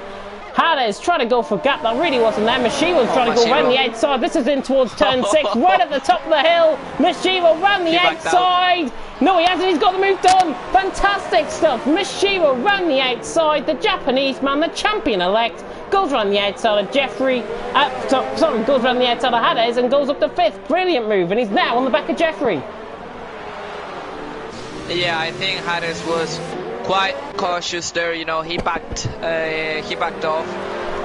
Hades trying to go for a gap that really wasn't there. Mashiro's trying to go around the outside. This is in towards turn 6, right at the top of the hill. Mashiro round the outside. No, he hasn't. He's got the move done. Fantastic stuff. Mashiro round the outside. The Japanese man, the champion-elect, goes around the outside of Jeffrey. Goes around the outside of Hades and goes up to 5th. Brilliant move, and he's now on the back of Jeffrey. Yeah, I think Hades was quite cautious there, you know, he backed off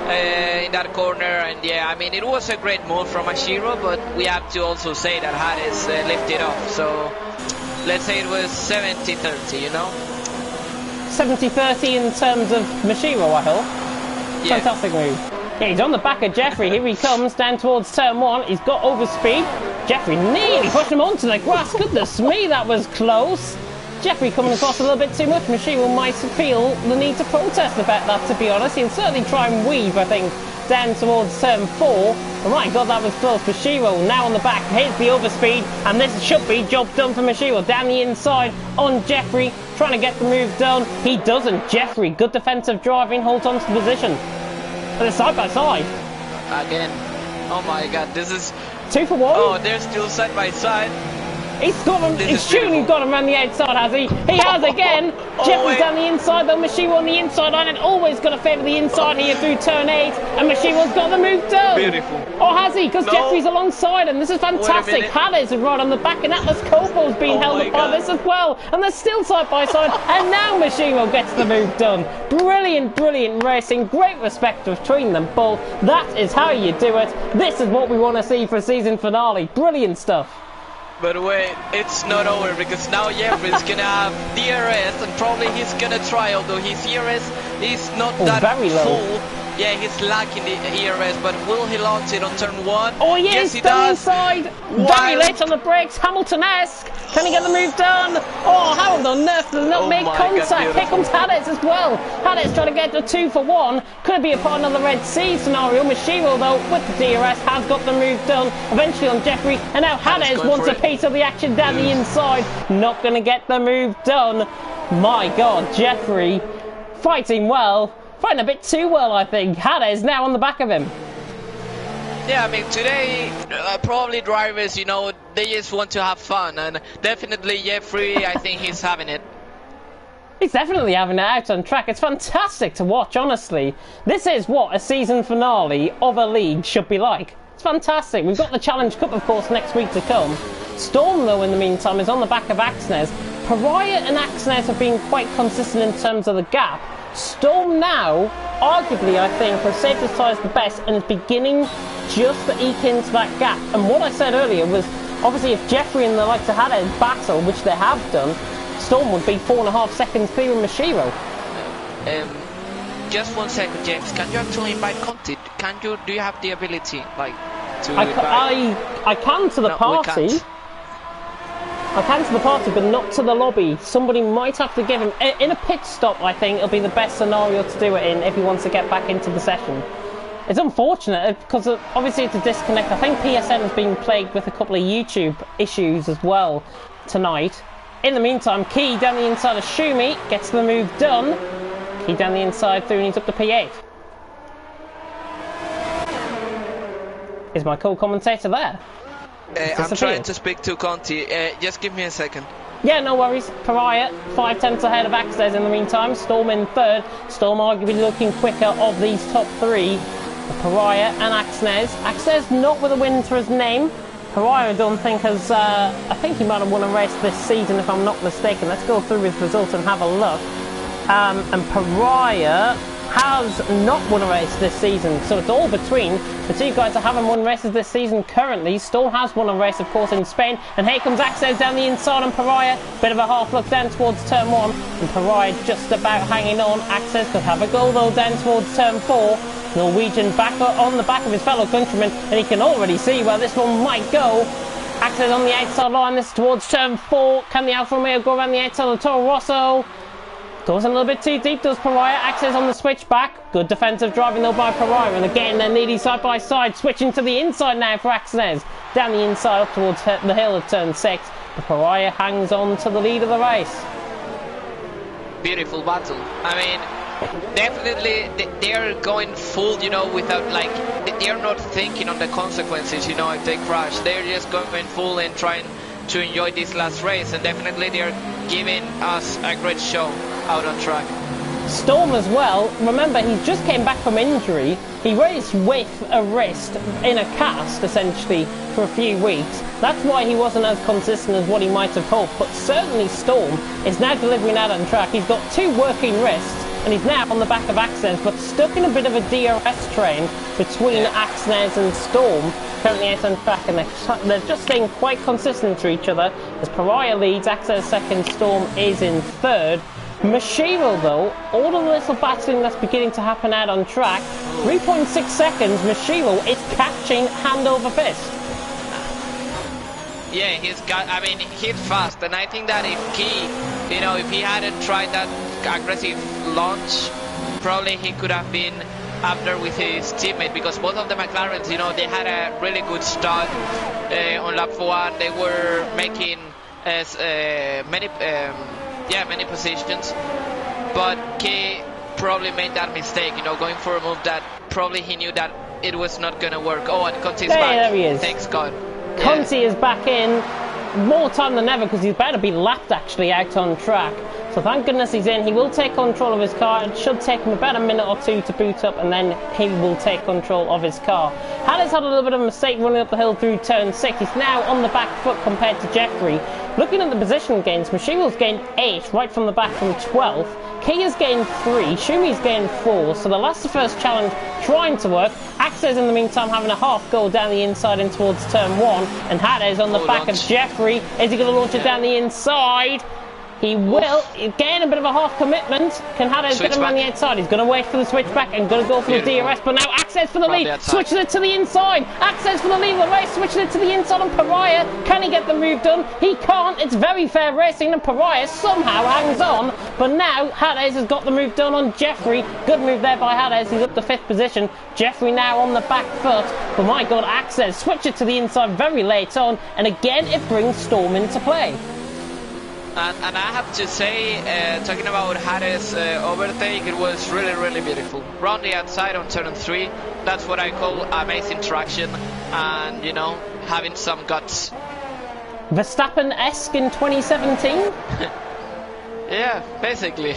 in that corner, and yeah, I mean, it was a great move from Mashiro, but we have to also say that Hades lifted off, so let's say it was 70-30, you know? 70-30 in terms of Mashiro, I hope. Yeah. Fantastic move. Yeah, he's on the back of Jeffrey, here he comes down towards turn 1, he's got overspeed. Jeffrey nearly pushed him onto the grass, goodness me, that was close. Jeffrey coming across a little bit too much. Mashiro might feel the need to protest about that, to be honest. He'll certainly try and weave, I think, down towards turn 4. Oh my God, that was close. Mashiro now on the back. Here's the overspeed, and this should be job done for Mashiro. Down the inside on Jeffrey, trying to get the move done. He doesn't. Jeffrey, good defensive driving, holds on to the position. But they're side by side. Again. Oh my God, this is 2 for 1. Oh, they're still side by side. He's got him, he's shooting, got him around the outside, has he? He has again. Jeffrey's down the inside, though. Mashiro on the inside line, and always going to favour the inside here through turn 8. And Mashiro's got the move done. Beautiful. Oh, has he? Because Jeffrey's alongside him. This is fantastic. Hades is right on the back, and Atlas Copo's being held up by this as well. And they're still side by side. And now Mashiro gets the move done. Brilliant, brilliant racing. Great respect between them both. That is how you do it. This is what we want to see for season finale. Brilliant stuff. But wait, it's not over, because now Jeffrey's gonna have DRS, and probably he's gonna try, although his DRS is not that very low. full. Yeah, he's lacking the ERS, but will he launch it on turn 1? Oh yes, he down does. Inside. Very late on the brakes, Hamilton-esque. Can he get the move done? Oh, Harold on Nerf does not make contact. Here comes Hades as well. Hades trying to get the 2 for 1. Could it be a part of another Red Sea scenario? Mashiro, though, with the DRS, has got the move done. Eventually on Jeffrey, and now Hades wants a piece of the action down the inside. Not going to get the move done. My God, Jeffrey fighting well. Fighting a bit too well, I think. Hades now on the back of him. Yeah, I mean, today, probably drivers, you know, they just want to have fun. And definitely Jeffrey, I think he's having it. He's definitely having it out on track. It's fantastic to watch, honestly. This is what a season finale of a league should be like. It's fantastic. We've got the Challenge Cup, of course, next week to come. Storm, though, in the meantime, is on the back of Axnes. Pariah and Axnes have been quite consistent in terms of the gap. Storm now, arguably, I think, has saved his tyres the best and is beginning just to eke into that gap. And what I said earlier was, obviously, if Jeffrey and the likes of Haddad battle, which they have done, Storm would be 4.5 seconds clear of Mashiro. Just 1 second, James. Can you actually invite Conti? Do you have the ability, like, to invite? I can to the party. I can to the party, but not to the lobby. Somebody might have to give him... In a pit stop, I think, it'll be the best scenario to do it in if he wants to get back into the session. It's unfortunate, because obviously it's a disconnect. I think PSN has been plagued with a couple of YouTube issues as well tonight. In the meantime, Key down the inside of Shumi gets the move done. Key down the inside through and he's up to P8. Is my co-commentator there? I'm trying to speak to Conti. Just give me a second. Yeah, no worries. Pariah, 5 tenths ahead of Axnes in the meantime. Storm in third. Storm arguably looking quicker of these top three. Pariah and Axnes. Axnes not with a win to his name. Pariah, I don't think has... I think he might have won a race this season, if I'm not mistaken. Let's go through his results and have a look. And Pariah has not won a race this season, so it's all between the two guys that haven't won races this season currently. Storm has won a race, of course, in Spain, and here comes Axnes down the inside on Pariah. Bit of a half look down towards turn 1, and Pariah just about hanging on. Axnes could have a goal though down towards turn 4. Norwegian back on the back of his fellow countryman, and he can already see where this one might go. Axnes on the outside line, this is towards turn 4. Can the Alfa Romeo go around the outside of Toro Rosso? Goes a little bit too deep, does Pariah. Axnes on the switchback. Good defensive driving though by Pariah. And again, they're nearly side by side. Switching to the inside now for Axnes. Down the inside up towards the hill of turn 6. But Pariah hangs on to the lead of the race. Beautiful battle. I mean, definitely they're going full, you know, without like, they're not thinking on the consequences, you know, if they crash. They're just going full and trying to enjoy this last race. And definitely they're giving us a great show out on track. Storm as well, remember he just came back from injury. He raced with a wrist in a cast essentially for a few weeks. That's why he wasn't as consistent as what he might have hoped, but certainly Storm is now delivering out on track. He's got 2 working wrists and he's now on the back of Axnes, but stuck in a bit of a DRS train between Axnes and Storm, currently out on track, and they're just staying quite consistent to each other as Pariah leads, Axnes second, Storm is in third. Mashiro though, all of the little battling that's beginning to happen out on track, 3.6 seconds, Mashiro is catching hand over fist. Yeah, he's got, I mean, he's fast, and I think that if Key, you know, if he hadn't tried that aggressive launch, probably he could have been up there with his teammate, because both of the McLarens, you know, they had a really good start on lap 1. They were making many positions, but Key probably made that mistake, you know, going for a move that probably he knew that it was not going to work. Oh, and Conti's back. There he is. Thanks God. Conti is back in, more time than ever, because he's about to be lapped actually out on track. So thank goodness he's in. He will take control of his car. It should take him about a minute or 2 to boot up, and then he will take control of his car. Haddad's had a little bit of a mistake running up the hill through turn 6. He's now on the back foot compared to Jeffrey. Looking at the position gains, Mashiro's gained 8 right from the back from 12th. Kia's gained 3, Shumi's gained 4, so the last first challenge trying to work. Axes in the meantime having a half goal down the inside and towards turn 1, and Haddad's on the back of Jeffrey. Is he going to launch it down the inside? He will. Again, a bit of a half commitment. Can Haddad get him on the outside? He's going to wait for the switchback and going to go for the DRS, but now Axes for the lead. Switching it to the inside. Axes for the lead of the race. Switching it to the inside on Pariah. Can he get the move done? He can't. It's very fair racing, and Pariah somehow hangs on. But now Haddad has got the move done on Jeffrey. Good move there by Haddad. He's up to 5th position. Jeffrey now on the back foot. But my God, Axes switch it to the inside very late on, and again it brings Storm into play. And I have to say, talking about Haddad's overtake, it was really, really beautiful. Round the outside on turn 3, that's what I call amazing traction, and, you know, having some guts. Verstappen-esque in 2017? Yeah, basically.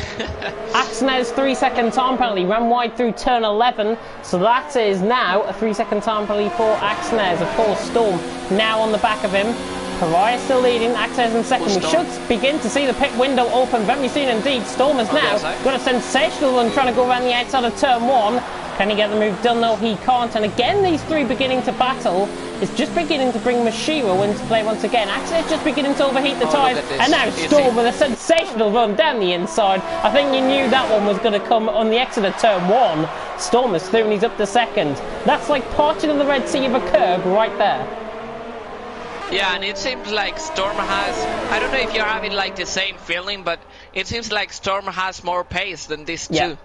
Axnes 3-second time penalty, ran wide through turn 11, so that is now a 3-second time penalty for Axnes. Of course, Storm now on the back of him. Pariah still leading, Access in second. We should begin to see the pit window open very soon indeed. Storm has now got a sensational one trying to go around the outside of turn 1. Can he get the move done? No, he can't. And again, these three beginning to battle. It's just beginning to bring Mashiro into play once again. Access just beginning to overheat the tyres. And now Storm with a sensational run down the inside. I think you knew that one was going to come on the exit of turn 1. Storm is through and he's up to second. That's like parting of the Red Sea of a curb right there. Yeah, and it seems like Storm has, I don't know if you're having like the same feeling, but it seems like Storm has more pace than these two.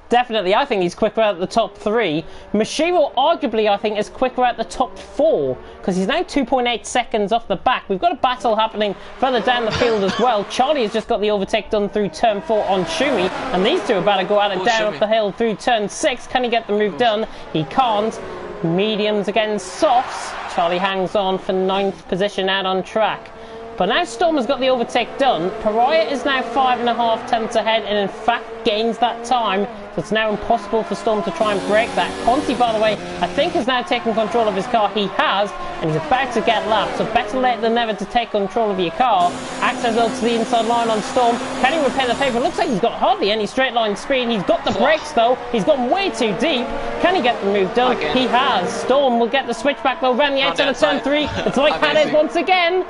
Definitely, I think he's quicker at the top 3. Mashiro, arguably, I think, is quicker at the top 4 because he's now 2.8 seconds off the back. We've got a battle happening further down the field as well. Charlie has just got the overtake done through turn 4 on Shumi, and these two are about to go at it down up the hill through turn 6. Can he get the move done? He can't. Mediums against softs. Charlie hangs on for 9th position out on track. But now Storm has got the overtake done. Pariah is now 5.5 tenths ahead and in fact gains that time. So it's now impossible for Storm to try and break that. Conti, by the way, I think has now taken control of his car. He has, and he's about to get lapped. So better late than never to take control of your car. Access out to the inside line on Storm. Can he repay the favour? Looks like he's got hardly any straight line speed. He's got the brakes though. He's gone way too deep. Can he get the move done? He has. Storm will get the switchback though around the outside of turn 3. It's like Hades once again.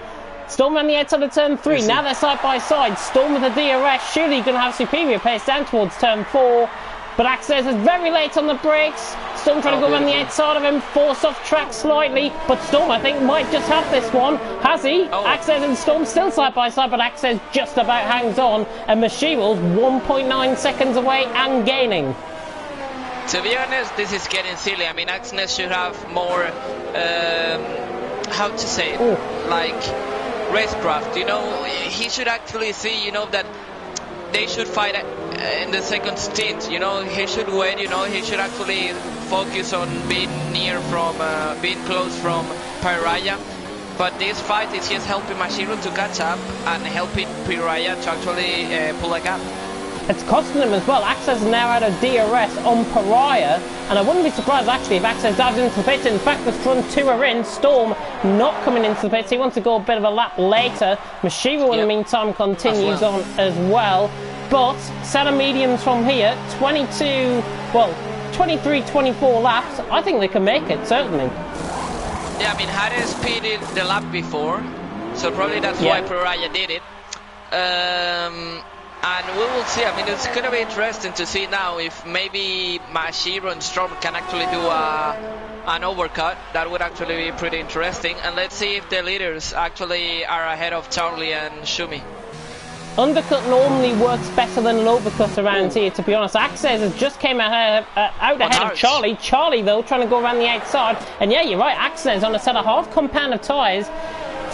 Storm on the outside of turn 3. Now they're side by side. Storm with the DRS. Surely going to have superior pace down towards turn 4. But Access is very late on the brakes. Storm trying to go around the outside of him. Force off track slightly. But Storm, I think, might just have this one. Has he? Access and Storm still side by side. But Access just about hangs on. And Mashiro's 1.9 seconds away and gaining. To be honest, this is getting silly. I mean, Access should have more, how to say it, like racecraft, you know. He should actually see, you know, that they should fight in the second stint, you know. He should wait, you know. He should actually focus on being being close from Pariah. But this fight is just helping Mashiro to catch up and helping Pariah to actually pull a gap. It's costing him as well. Access is now out of DRS on Pariah, and I wouldn't be surprised actually if Access dives into the pits. In fact, the front 2 are in. Storm not coming into the pits. He wants to go a bit of a lap later. Mashiro in the meantime continues on as well. But set of mediums from here, 23, 24 laps. I think they can make it, certainly. Yeah, I mean, Hades pitted the lap before, so probably that's why Pariah did it. And we will see. I mean, it's going to be interesting to see now if maybe Mashiro and Storm can actually do an overcut. That would actually be pretty interesting. And let's see if the leaders actually are ahead of Charlie and Shumi. Undercut normally works better than an overcut around here, to be honest. Access has just came out ahead of Charlie. Charlie, though, trying to go around the outside. And yeah, you're right, Access on a set of half compound of tyres.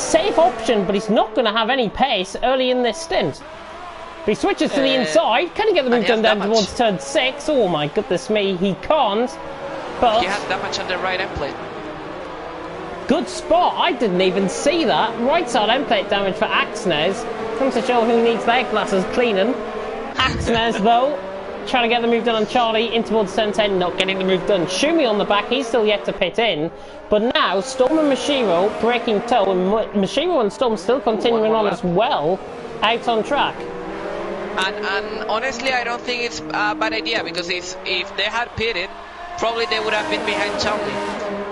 Safe option, but he's not going to have any pace early in this stint. But he switches to the inside. Can he get the move done down towards turn 6? Oh my goodness me, he can't. But he has damage on the right end plate. Good spot. I didn't even see that. Right side end plate damage for Axnes. Comes to show who needs their glasses cleaning. Axnes though, trying to get the move done on Charlie in towards turn 10, not getting the move done. Shumi on the back, he's still yet to pit in. But now Storm and Mashiro breaking toe, and Mashiro and Storm still continuing on as well, out on track. And honestly, I don't think it's a bad idea, because if they had pitted, probably they would have been behind Charlie.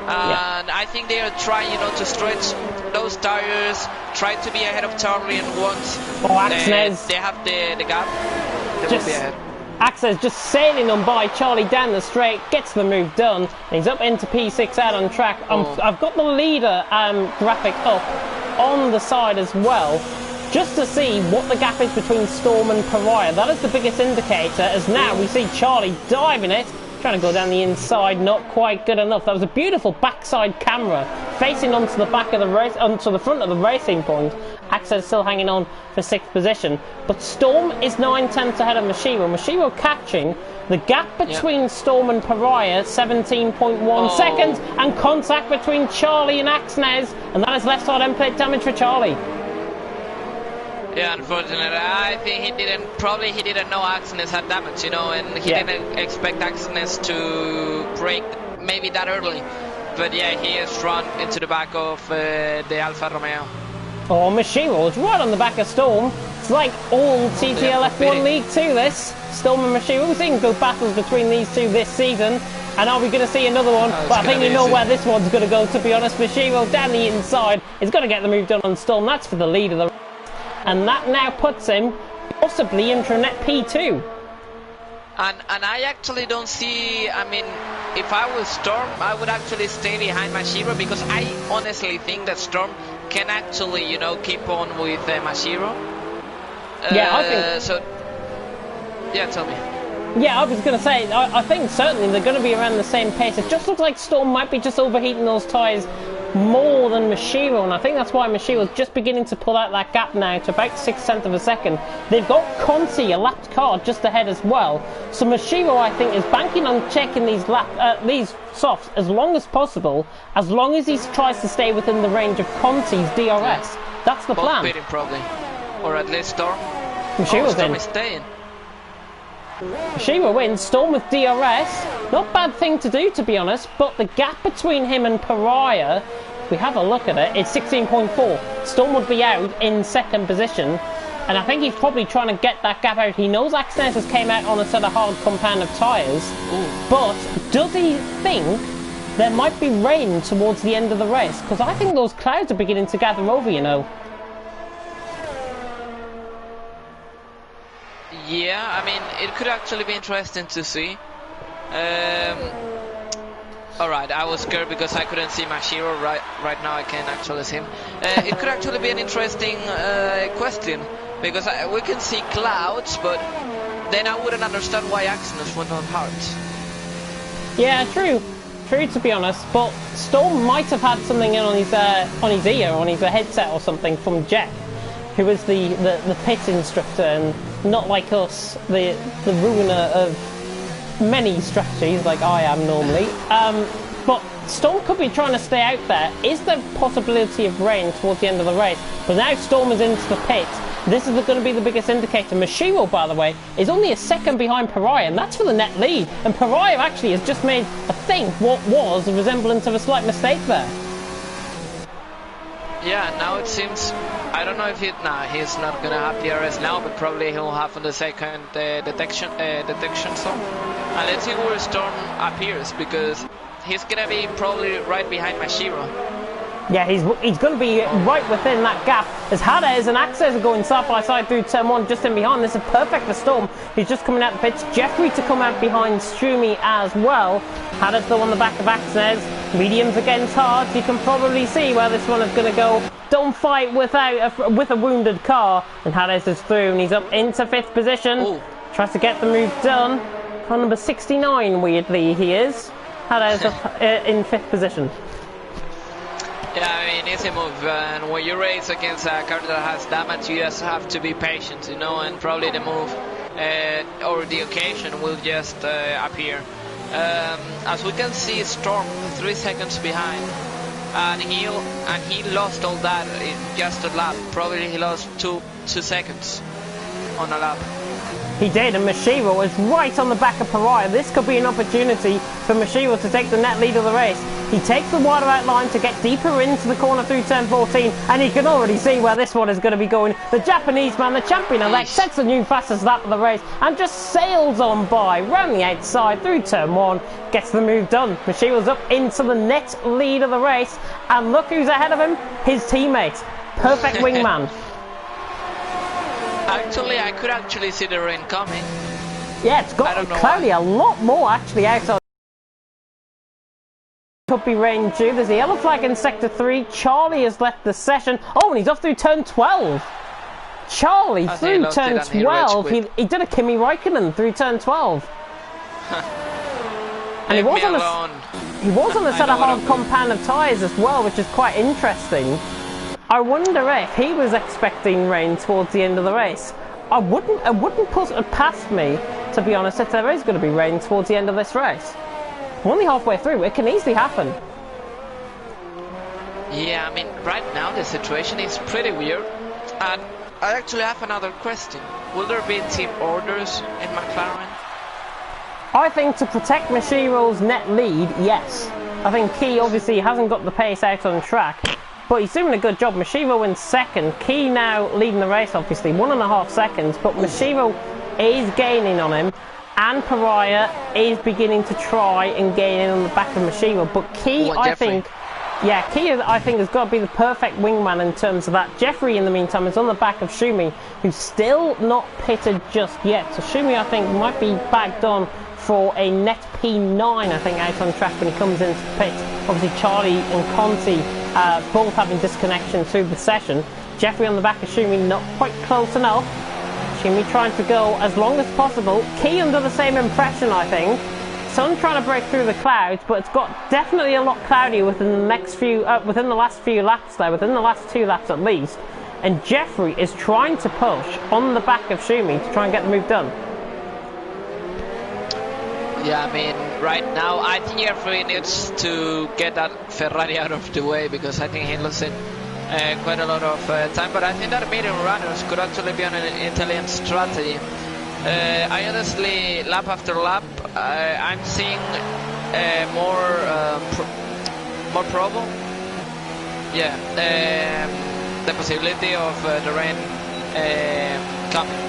And I think they are trying, you know, to stretch those tires, try to be ahead of Charlie, and once they have the gap, they will be ahead. Access just sailing on by Charlie down the straight, gets the move done, and he's up into P6 out on track. I've got the leader graphic up on the side as well, just to see what the gap is between Storm and Pariah. That is the biggest indicator, as now we see Charlie diving it, trying to go down the inside, not quite good enough. That was a beautiful backside camera facing onto the back of the race, onto the front of the racing point. Access still hanging on for 6th position, but Storm is 9 tenths ahead of Mashiro. Mashiro catching the gap between Storm and Pariah, 17.1 seconds, and contact between Charlie and Axnes, and that is left side end plate damage for Charlie. Yeah, unfortunately, I think he didn't know Axnes had damage, you know, and he didn't expect Axnes to break maybe that early. But yeah, he has run into the back of the Alfa Romeo. Oh, Mashiro's right on the back of Storm. It's like all TTL F1 League 2 this. Storm and Mashiro. We've seen good battles between these two this season. And are we going to see another one? But I think you know where this one's going to go, to be honest. Mashiro down the inside is going to get the move done on Storm. That's for the lead of the race. And that now puts him possibly into net P2. And I actually don't see, I mean, if I was Storm, I would actually stay behind Mashiro, because I honestly think that Storm can actually, you know, keep on with Mashiro. Yeah, I think so. Yeah, tell me. Yeah, I was going to say, I think certainly they're going to be around the same pace. It just looks like Storm might be just overheating those tyres more than Mashiro, and I think that's why Mashiro's just beginning to pull out that gap now to about 0.6 of a second. They've got Conti, a lapped car, just ahead as well. So Mashiro, I think, is banking on checking these softs as long as possible, as long as he tries to stay within the range of Conti's DRS. Yeah. That's the plan. Pitting probably, or at least Storm. Mashiro's Storm is staying. Mashiro wins, Storm with DRS. Not bad thing to do, to be honest, but the gap between him and Pariah, if we have a look at it, it's 16.4. Storm would be out in second position, and I think he's probably trying to get that gap out. He knows Axnes has came out on a set of hard compound of tyres, but does he think there might be rain towards the end of the race? Because I think those clouds are beginning to gather over, you know. Yeah, I mean, it could actually be interesting to see. Alright, I was scared because I couldn't see Mashiro. Right now I can actually see him. It could actually be an interesting question, because we can see clouds, but then I wouldn't understand why Axnes went on hard. Yeah, true, to be honest, but Storm might have had something in on his ear, on his headset or something from Jeff, who is the pit instructor, and not like us, the ruiner of many strategies like I am normally. But Storm could be trying to stay out there. Is there possibility of rain towards the end of the race? But now Storm is into the pit. This is going to be the biggest indicator. Mashiro, by the way, is only a second behind Pariah, and that's for the net lead. And Pariah actually has just made, I think, what was a resemblance of a slight mistake there. Yeah, now it seems, I don't know if he's not gonna have DRS now, but probably he'll have on the second detection zone. And let's see where Storm appears, because he's gonna be probably right behind Mashiro. Yeah, he's going to be right within that gap, as Hades and Axes are going side by side through turn 1, just in behind. This is perfect for Storm. He's just coming out the pits. Jeffrey to come out behind Strumi as well. Hades though on the back of Axes. Mediums against hards. You can probably see where this one is going to go. Don't fight with a wounded car. And Hades is through, and he's up into 5th position. Ooh. Tries to get the move done. On number 69, weirdly, he is. Hades up in 5th position. Yeah, I mean, easy move, and when you race against a car that has damage, you just have to be patient, you know, and probably the move or the occasion will just appear. As we can see, Storm 3 seconds behind, and he lost all that in just a lap. Probably he lost two seconds on a lap. He did, and Mashiro is right on the back of Pariah. This could be an opportunity for Mashiro to take the net lead of the race. He takes the wider out line to get deeper into the corner through turn 14, and you can already see where this one is going to be going. The Japanese man, the champion-elect, sets the new fastest lap of the race and just sails on by, round the outside, through turn 1, gets the move done. Mashiro's up into the net lead of the race, and look who's ahead of him, his teammate. Perfect wingman. Actually, I could actually see the rain coming. Yeah, it's got cloudy a lot more actually outside. Could be rain due. There's a yellow flag in sector 3. Charlie has left the session. Oh, and he's off through turn 12. Charlie through turn 12. He did a Kimi Räikkönen through turn 12. And he was on a set of hard compound of tyres as well, which is quite interesting. I wonder if he was expecting rain towards the end of the race. I wouldn't put it past me, to be honest, if there is going to be rain towards the end of this race. We're only halfway through. It can easily happen. Yeah, I mean, right now the situation is pretty weird. And I actually have another question. Will there be team orders in McLaren? I think to protect Mashiro's net lead, yes. I think Key obviously hasn't got the pace out on track, but he's doing a good job. Mashivo in second. Key now leading the race, obviously, 1.5 seconds, but Mashivo is gaining on him, and Pariah is beginning to try and gain in on the back of Mashivo. But Key, I think, has got to be the perfect wingman in terms of that. Jeffrey, in the meantime, is on the back of Shumi, who's still not pitted just yet. So Shumi, I think, might be bagged on for a net P9, I think, out on track when he comes into the pit. Obviously, Charlie and Conti both having disconnection through the session. Jeffrey on the back of Shumi, not quite close enough. Shumi trying to go as long as possible. Key under the same impression, I think. Sun trying to break through the clouds, but it's got definitely a lot cloudier within the next few, within the last few laps there, within the last 2 laps at least. And Jeffrey is trying to push on the back of Shumi to try and get the move done. Yeah, I mean, right now, I think Jeffrey needs to get that Ferrari out of the way, because I think he losing quite a lot of time. But I think that medium runners could actually be an Italian strategy. I honestly, lap after lap, I'm seeing more problem. Yeah, the possibility of the rain coming.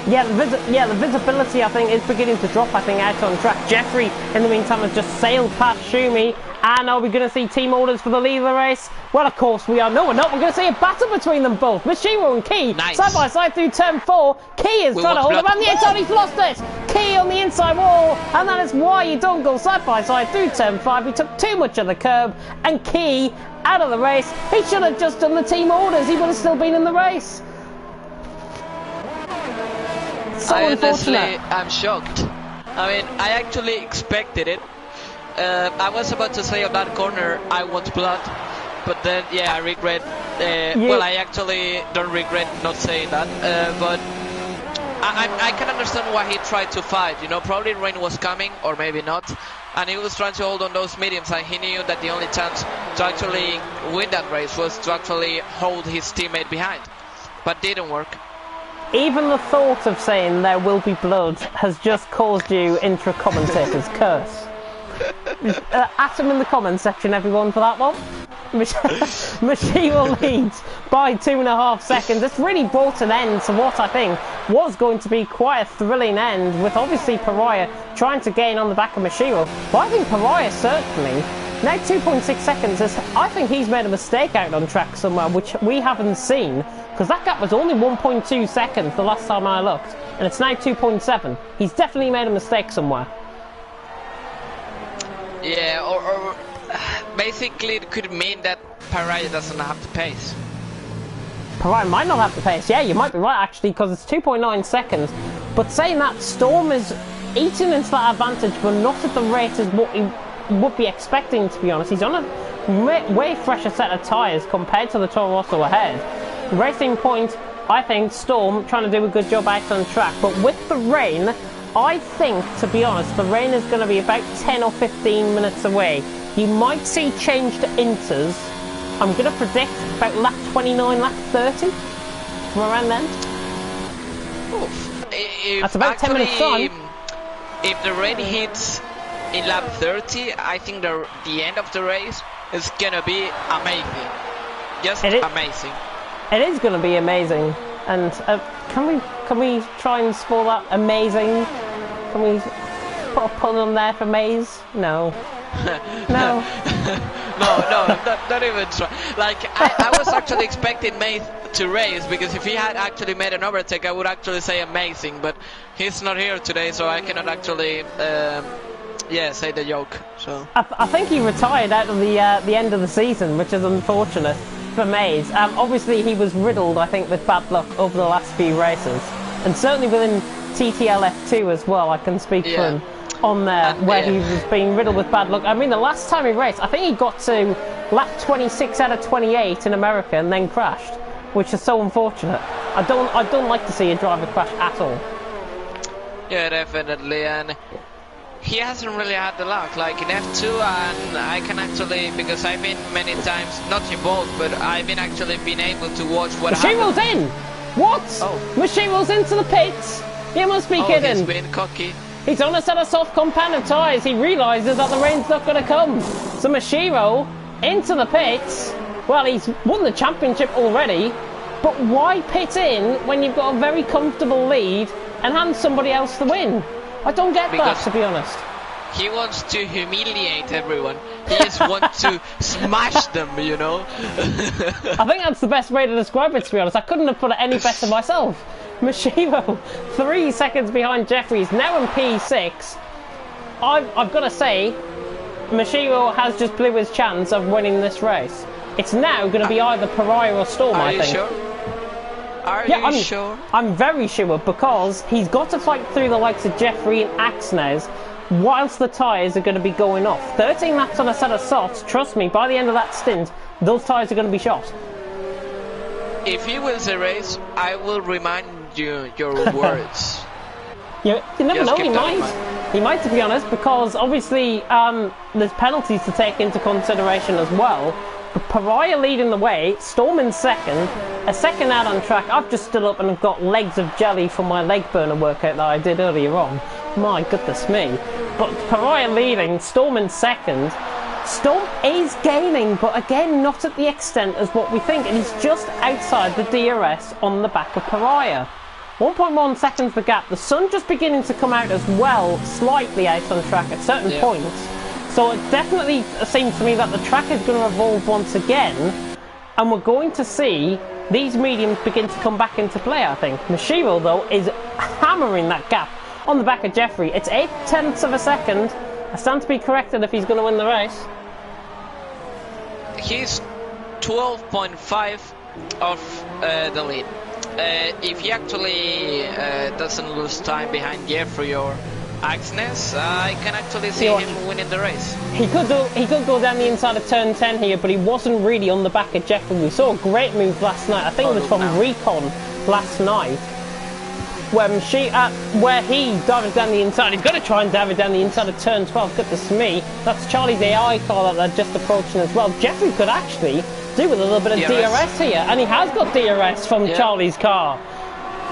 Yeah, the visibility, I think, is beginning to drop, I think, out on track. Jeffrey, in the meantime, has just sailed past Shumi. And are we going to see team orders for the lead of the race? Well, of course we are. No, we're not. We're going to see a battle between them both. Mashivo and Key, side by side through turn 4. Key is trying to hold him on the inside. He's lost it. Key on the inside wall. And that is why you don't go side by side through turn 5. He took too much of the curb. And Key out of the race. He should have just done the team orders. He would have still been in the race. So honestly, I'm shocked. I mean, I actually expected it. I was about to say on that corner, I want blood, but then, yeah, I regret. Well, I actually don't regret not saying that, but I can understand why he tried to fight. You know, probably rain was coming, or maybe not, and he was trying to hold on those mediums, and he knew that the only chance to actually win that race was to actually hold his teammate behind, but didn't work. Even the thought of saying there will be blood has just caused you into a commentator's curse. At him in the comment section, everyone, for that one. Mashivo leads by 2.5 seconds. It's really brought an end to what I think was going to be quite a thrilling end, with obviously Pariah trying to gain on the back of Mashivo. But I think Pariah certainly, now 2.6 seconds, I think he's made a mistake out on track somewhere, which we haven't seen, because that gap was only 1.2 seconds the last time I looked, and it's now 2.7. He's definitely made a mistake somewhere. Yeah, or basically it could mean that Pariah doesn't have the pace. Pariah might not have the pace, yeah, you might be right actually, because it's 2.9 seconds. But saying that, Storm is eating into that advantage, but not at the rate as what he would be expecting, to be honest. He's on a way fresher set of tyres compared to the Toro Rosso ahead. Racing Point, I think Storm trying to do a good job out on track, but with the rain, I think, to be honest, the rain is going to be about 10 or 15 minutes away. You might see change to inters. I'm going to predict about lap 29, lap 30, from around then. Oof. That's about 10 minutes time. If the rain hits in lap 30, I think the end of the race is going to be amazing. Just amazing. It is going to be amazing. And can we try and spoil that amazing? Can we put a pun on there for Maze? No. No. no, not even try. Like, I was actually expecting Maze to race, because if he had actually made an overtake, I would actually say amazing, but he's not here today, so I cannot actually say the joke. So I think he retired out of the end of the season, which is unfortunate for Maze. Obviously he was riddled, I think, with bad luck over the last few races, and certainly within TTL F2 as well, I can speak for him on there, where he was being riddled with bad luck. I mean, the last time he raced, I think he got to lap 26 out of 28 in America and then crashed, which is so unfortunate. I don't like to see a driver crash at all. Yeah, definitely, and he hasn't really had the luck, like in F2, and I can actually, because I've been many times, not involved, but I've been actually been able to watch what happened. In! What? Oh. Mashivo's into the pits! You must be kidding! He's been cocky. He's on a set of soft compounded tyres. He realises that the rain's not going to come. So Mashiro into the pits. Well, he's won the championship already. But why pit in when you've got a very comfortable lead and hand somebody else the win? I don't get that, to be honest. He wants to humiliate everyone. He just wants to smash them, you know? I think that's the best way to describe it, to be honest. I couldn't have put it any better myself. Mashiro, 3 seconds behind Jeffrey, is now in P6. I've got to say, Mashiro has just blew his chance of winning this race. It's now going to be either Pariah or Storm, I think. Are you sure? Are you sure? I'm very sure, because he's got to fight through the likes of Jeffrey and Axnes whilst the tyres are going to be going off. 13 laps on a set of softs, trust me, by the end of that stint, those tyres are going to be shot. If he wins the race, I will remind you your words. You never know, he might. He might, to be honest, because obviously there's penalties to take into consideration as well. But Pariah leading the way, Storm in second, a second out on track. I've just stood up and I've got legs of jelly from my leg burner workout that I did earlier on. My goodness me. But Pariah leading, Storm in second. Storm is gaining, but again, not at the extent as what we think. And he's just outside the DRS on the back of Pariah. 1.1 seconds the gap. The sun just beginning to come out as well, slightly out on track at certain points. So it definitely seems to me that the track is going to evolve once again, and we're going to see these mediums begin to come back into play, I think. Mashiro, though, is hammering that gap on the back of Jeffrey. It's 0.8 of a second. I stand to be corrected if he's going to win the race. He's 12.5 off the lead. If he actually doesn't lose time behind Jeffrey or Axnes, I can actually see him winning the race. He could go down the inside of turn 10 here, but he wasn't really on the back of Jeffrey. We saw a great move last night. I think it was from Recon last night, where he dived down the inside. He's got to try and dive it down the inside of turn 12. Goodness me, that's Charlie's AI car that they're just approaching as well. Jeffrey could actually do with a little bit of DRS here, and he has got DRS from Charlie's car.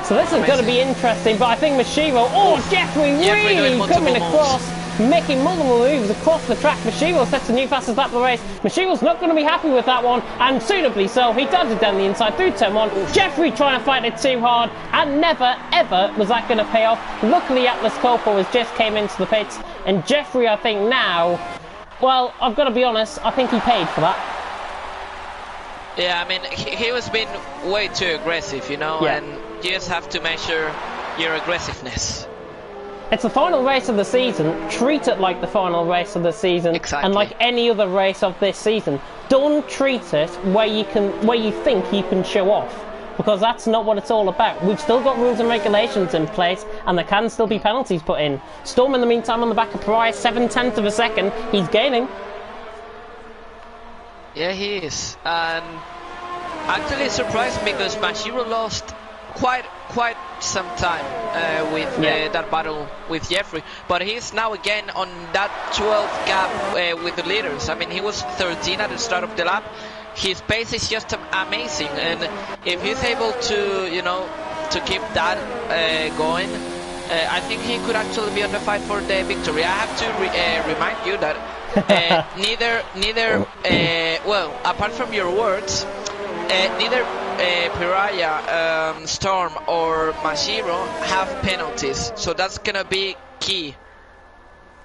So this is going to be interesting, but I think Mashiro, Jeffrey really coming across, making multiple moves across the track. Mashiro sets a new fastest lap of the race. Mashiro's not going to be happy with that one, and suitably so. He dives it down the inside through turn 1. Jeffrey trying to fight it too hard, and never ever was that going to pay off. Luckily Atlas Coco has just came into the pits, and Jeffrey, I think now, well, I've got to be honest, I think he paid for that. Yeah, I mean, he was being way too aggressive, you know, and you just have to measure your aggressive-ness. It's the final race of the season. Treat it like the final race of the season, and like any other race of this season. Don't treat it where you think you can show off, because that's not what it's all about. We've still got rules and regulations in place, and there can still be penalties put in. Storm, in the meantime, on the back of Pariah, 0.7 of a second. He's gaining. Yeah, he is, and actually surprised me because Mashiro lost quite some time with that battle with Jeffrey, but he's now again on that 12 gap with the leaders. I mean, he was 13 at the start of the lap. His pace is just amazing, and if he's able to, you know, to keep that going, I think he could actually be on the fight for the victory. I have to remind you that well, apart from your words, neither Pariah, Storm or Mashiro have penalties, so that's gonna be key.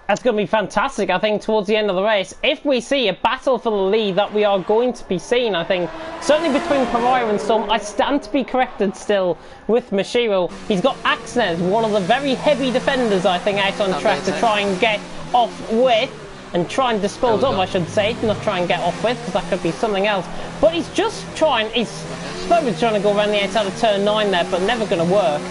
That's going to be fantastic, I think, towards the end of the race. If we see a battle for the lead that we are going to be seeing, I think, certainly between Pariah and Storm, I stand to be corrected still with Mashiro. He's got Axnes, one of the very heavy defenders, I think, out on track to try and get off with, and try and dispose of, I should say, not try and get off with, because that could be something else. But he's just trying, he's slowly trying to go around the outside of turn 9 there, but never going to work.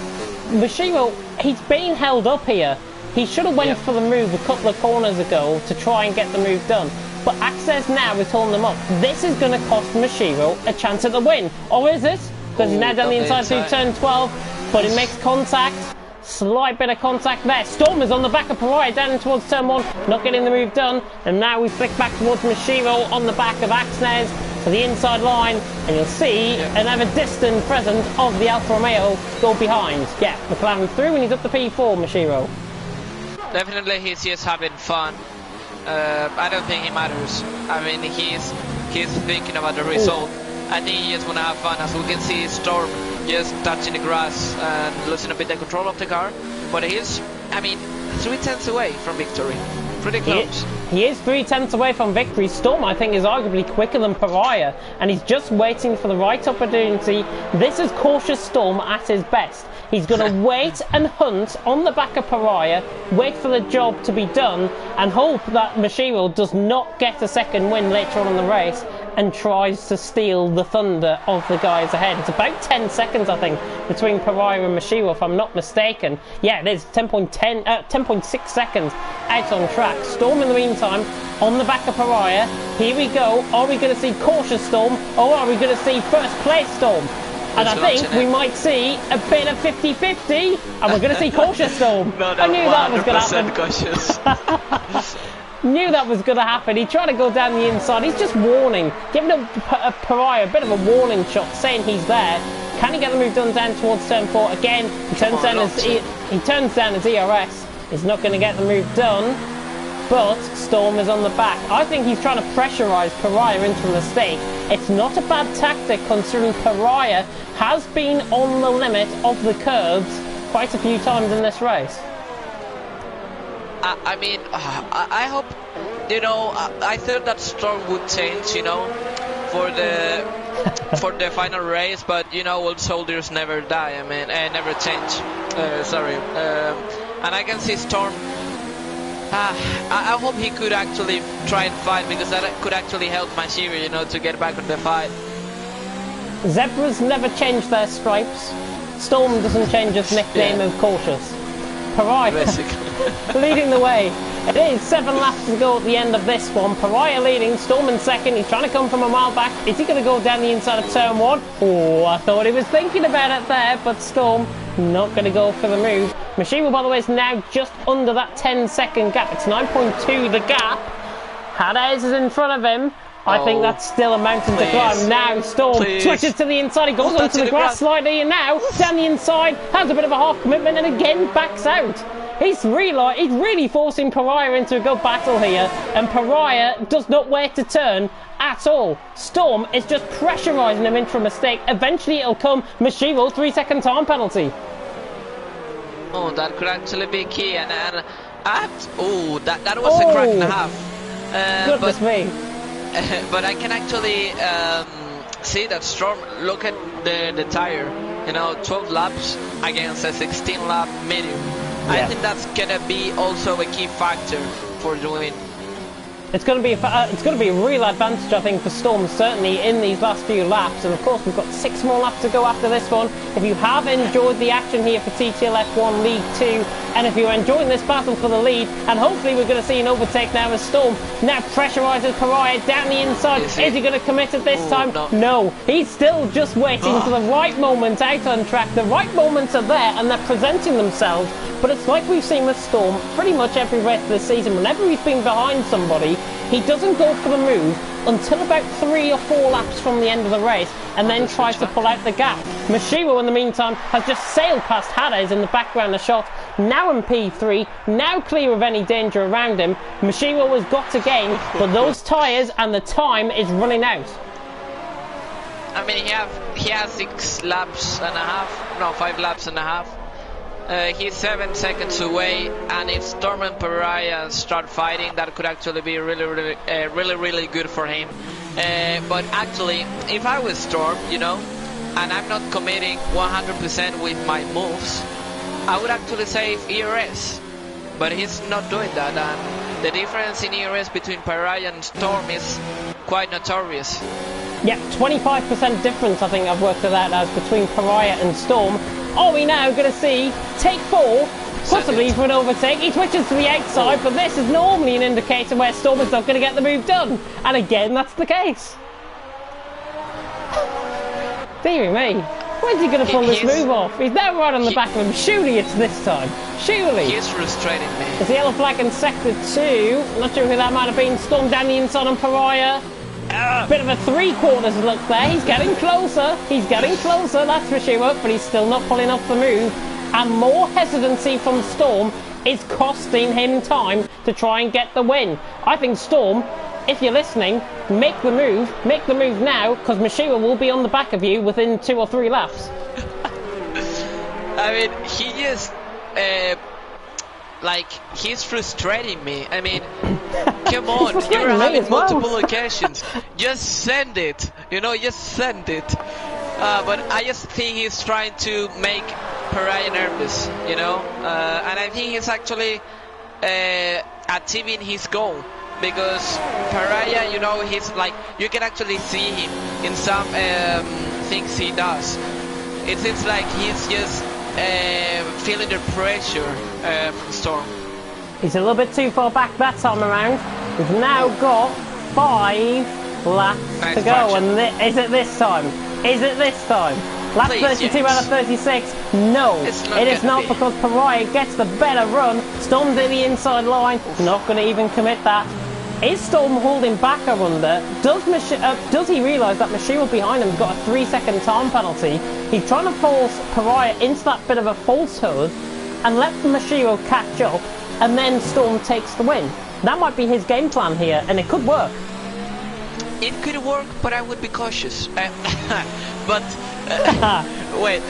Mashiro, he's being held up here. He should have went for the move a couple of corners ago to try and get the move done. But Axnes now is holding them up. This is going to cost Mashiro a chance at the win. Or is it? Because he's now down the inside through turn 12, but it makes contact. Slight bit of contact there. Storm is on the back of Pariah down towards turn 1, not getting the move done. And now we flick back towards Mashiro on the back of Axnes to the inside line, and you'll see another distant presence of the Alfa Romeo go behind. Yeah, McLaren through, and he's up to P4, Mashiro. Definitely he's just having fun. I don't think he matters. I mean, he's thinking about the result. I think he just want to have fun. As we can see, Storm just touching the grass and losing a bit the control of the car. But he's, I mean, 3/10 away from victory. Pretty close. He is 3/10 away from victory. Storm, I think, is arguably quicker than Pariah, and he's just waiting for the right opportunity. This is cautious Storm at his best. He's going to wait and hunt on the back of Pariah, wait for the job to be done, and hope that Mashiro does not get a second win later on in the race and tries to steal the thunder of the guys ahead. It's about 10 seconds, I think, between Pariah and Mashiro, if I'm not mistaken. Yeah, it is 10.6 seconds out on track. Storm, in the meantime, on the back of Pariah. Here we go. Are we going to see cautious Storm, or are we going to see first place Storm? And I think we might see a bit of 50-50, and we're going to see cautious Storm. I knew that was going to happen. Cautious. Knew that was going to happen. He tried to go down the inside. He's just warning, giving a Pariah a bit of a warning shot, saying he's there. Can he get the move done down towards turn 4? Again, he turns down his ERS. He's not going to get the move done. But Storm is on the back. I think he's trying to pressurise Pariah into a mistake. It's not a bad tactic, considering Pariah has been on the limit of the curbs quite a few times in this race. I mean, I hope, you know, I thought that Storm would change, you know, for the final race, but you know, old soldiers never die. I mean, never change. And I can see Storm. I hope he could actually try and fight, because that could actually help Mashiro, you know, to get back on the fight. Zebras never change their stripes. Storm doesn't change his nickname of cautious. Pariah leading the way. It is 7 laps to go at the end of this one. Pariah leading, Storm in second. He's trying to come from a mile back. Is he going to go down the inside of turn 1? Oh, I thought he was thinking about it there, but Storm not going to go for the move. Mashiro, by the way, is now just under that 10-second gap. It's 9.2 the gap. Hades is in front of him. I think that's still a mountain to climb. Now Storm switches to the inside. He goes onto the grass slightly, and now down the inside, has a bit of a half commitment, and again backs out. He's really forcing Pariah into a good battle here, and Pariah does not wait to turn at all. Storm is just pressurising him into a mistake. Eventually it'll come. Mashiro, 3-second time penalty. Oh, that could actually be key, and that was a crack and a half. Goodness me. But I can actually see that Storm, look at the tire, you know, 12 laps against a 16-lap medium. Yeah. I think that's gonna be also a key factor for the win. It's going to be a real advantage, I think, for Storm, certainly in these last few laps. And of course, we've got 6 more laps to go after this one. If you have enjoyed the action here for TTL F1 League 2, and if you're enjoying this battle for the lead, and hopefully we're going to see an overtake now as Storm now pressurises Pariah down the inside. Is he going to commit it this time? No. He's still just waiting for the right moment out on track. The right moments are there, and they're presenting themselves. But it's like we've seen with Storm pretty much every race of the season. Whenever he's been behind somebody, he doesn't go for the move until about 3 or 4 laps from the end of the race, and then tries to pull out the gap. Mashiro, in the meantime, has just sailed past Hades in the background of shot, now in P3, now clear of any danger around him. Mashiro has got to gain, but those tyres and the time is running out. I mean, he has 6 laps and a half, no, 5 laps and a half. He's 7 seconds away, and if Storm and Pariah start fighting, that could actually be really good for him. But actually, if I was Storm, you know, and I'm not committing 100% with my moves, I would actually save ERS. But he's not doing that, and the difference in ERS between Pariah and Storm is quite notorious. Yeah, 25% difference, I think I've worked it out as, between Pariah and Storm. Are we now going to see take 4, possibly for an overtake? He switches to the outside, but this is normally an indicator where Storm is not going to get the move done. And again, that's the case. Dear me, when's he going to pull this move off? He's now right on the back of him. Surely it's this time. Surely. He's frustrating me. There's the yellow flag in sector 2. Not sure who that might have been. Storm down the inside on Pariah. Bit of a 3/4 look there. He's getting closer. He's getting closer, that's for sure, but he's still not pulling off the move. And more hesitancy from Storm is costing him time to try and get the win. I think Storm, if you're listening, make the move now, because Mashiro will be on the back of you within 2 or 3 laps. I mean, he just, like, he's frustrating me. I mean, come on, you're having multiple occasions. Just send it, you know, just send it. But I just think he's trying to make Pariah nervous, you know, and I think he's actually achieving his goal. Because Pariah, you know, he's like, you can actually see him in some things he does. It seems like he's just feeling the pressure from Storm. He's a little bit too far back that time around. We've now got 5 laps to go. And is it this time? Is it this time? Lap 32 out of 36. No, it is not, because Pariah gets the better run. Storm's in the inside line. Not going to even commit that. Is Storm holding back, I wonder? Does he realise that Mashiro behind him has got a 3-second time penalty? He's trying to force Pariah into that bit of a falsehood and let Mashiro catch up, and then Storm takes the win. That might be his game plan here, and it could work. It could work, but I would be cautious. But wait,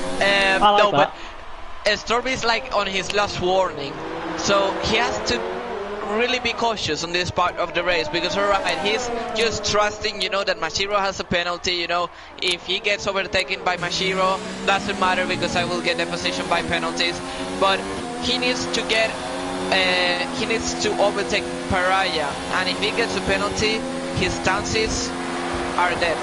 no, but Storm is like on his last warning, so he has to really be cautious on this part of the race, because alright, he's just trusting, you know, that Mashiro has a penalty. You know, if he gets overtaken by Mashiro, doesn't matter, because I will get the position by penalties. But he needs to get he needs to overtake Pariah, and if he gets a penalty, his chances are dead.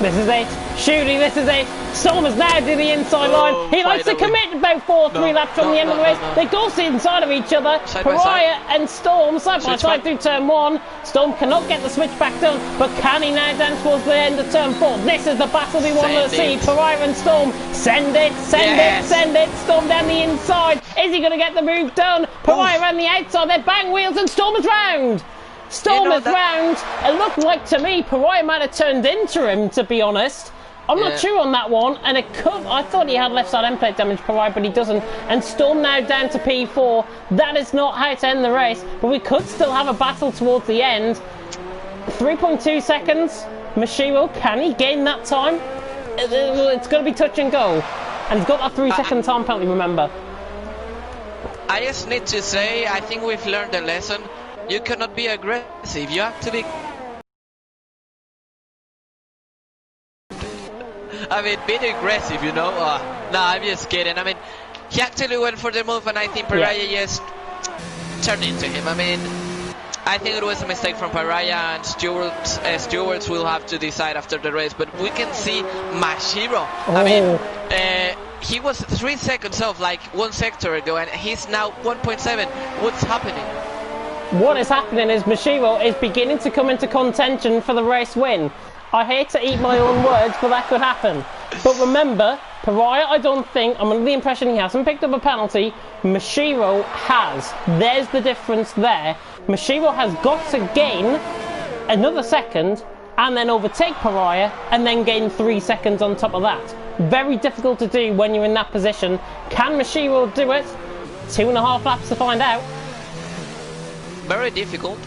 This is it. Shooting, this is it. Storm is now to the inside line. He likes to commit about 4 or 3 laps from the end of the race. They go inside of each other. Pariah and Storm side by side through turn 1. Storm cannot get the switch back done, but can he now dance towards the end of turn 4? This is the battle we want to see. Pariah and Storm. Send it, send it, send it. Storm down the inside. Is he going to get the move done? Pariah around the outside. They bang wheels and Storm is round. Storm is round. It looked like to me Pariah might have turned into him, to be honest. I'm not sure on that one, and it could. I thought he had left side end plate damage, Pariah, but he doesn't. And Storm now down to P4. That is not how to end the race, but we could still have a battle towards the end. 3.2 seconds. Mashiro, can he gain that time? It's going to be touch and go, and he's got that 3-second time penalty. Remember. I just need to say, I think we've learned a lesson. You cannot be aggressive. You have to be. I mean, being aggressive, you know. No, I'm just kidding. I mean, he actually went for the move, and I think Pariah just turned into him. I mean, I think it was a mistake from Pariah, and stewards will have to decide after the race. But we can see Mashiro. I mean, he was 3 seconds off like 1 sector ago, and he's now 1.7. What's happening? What is happening is Mashiro is beginning to come into contention for the race win. I hate to eat my own words, but that could happen. But remember, Pariah, I don't think, I'm under the impression he hasn't picked up a penalty. Mashiro has. There's the difference there. Mashiro has got to gain another second and then overtake Pariah and then gain 3 seconds on top of that. Very difficult to do when you're in that position. Can Mashiro do it? 2.5 laps to find out. Very difficult,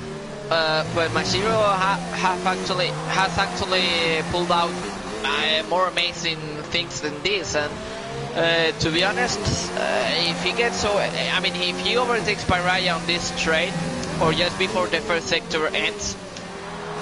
but Mashiro has actually pulled out more amazing things than this. And to be honest, if he gets I mean, if he overtakes Pariah on this straight or just before the first sector ends,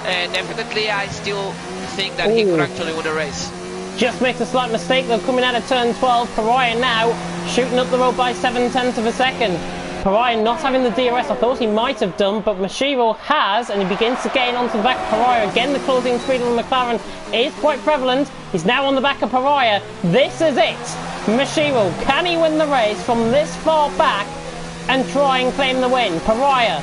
definitely I still think that he could actually win the race. Just makes a slight mistake though, coming out of turn 12. Pariah now shooting up the road by 0.7 of a second. Pariah not having the DRS, I thought he might have done, but Mashiro has, and he begins to gain onto the back of Pariah. Again, the closing speed of the McLaren is quite prevalent. He's now on the back of Pariah. This is it. Mashiro, can he win the race from this far back and try and claim the win? Pariah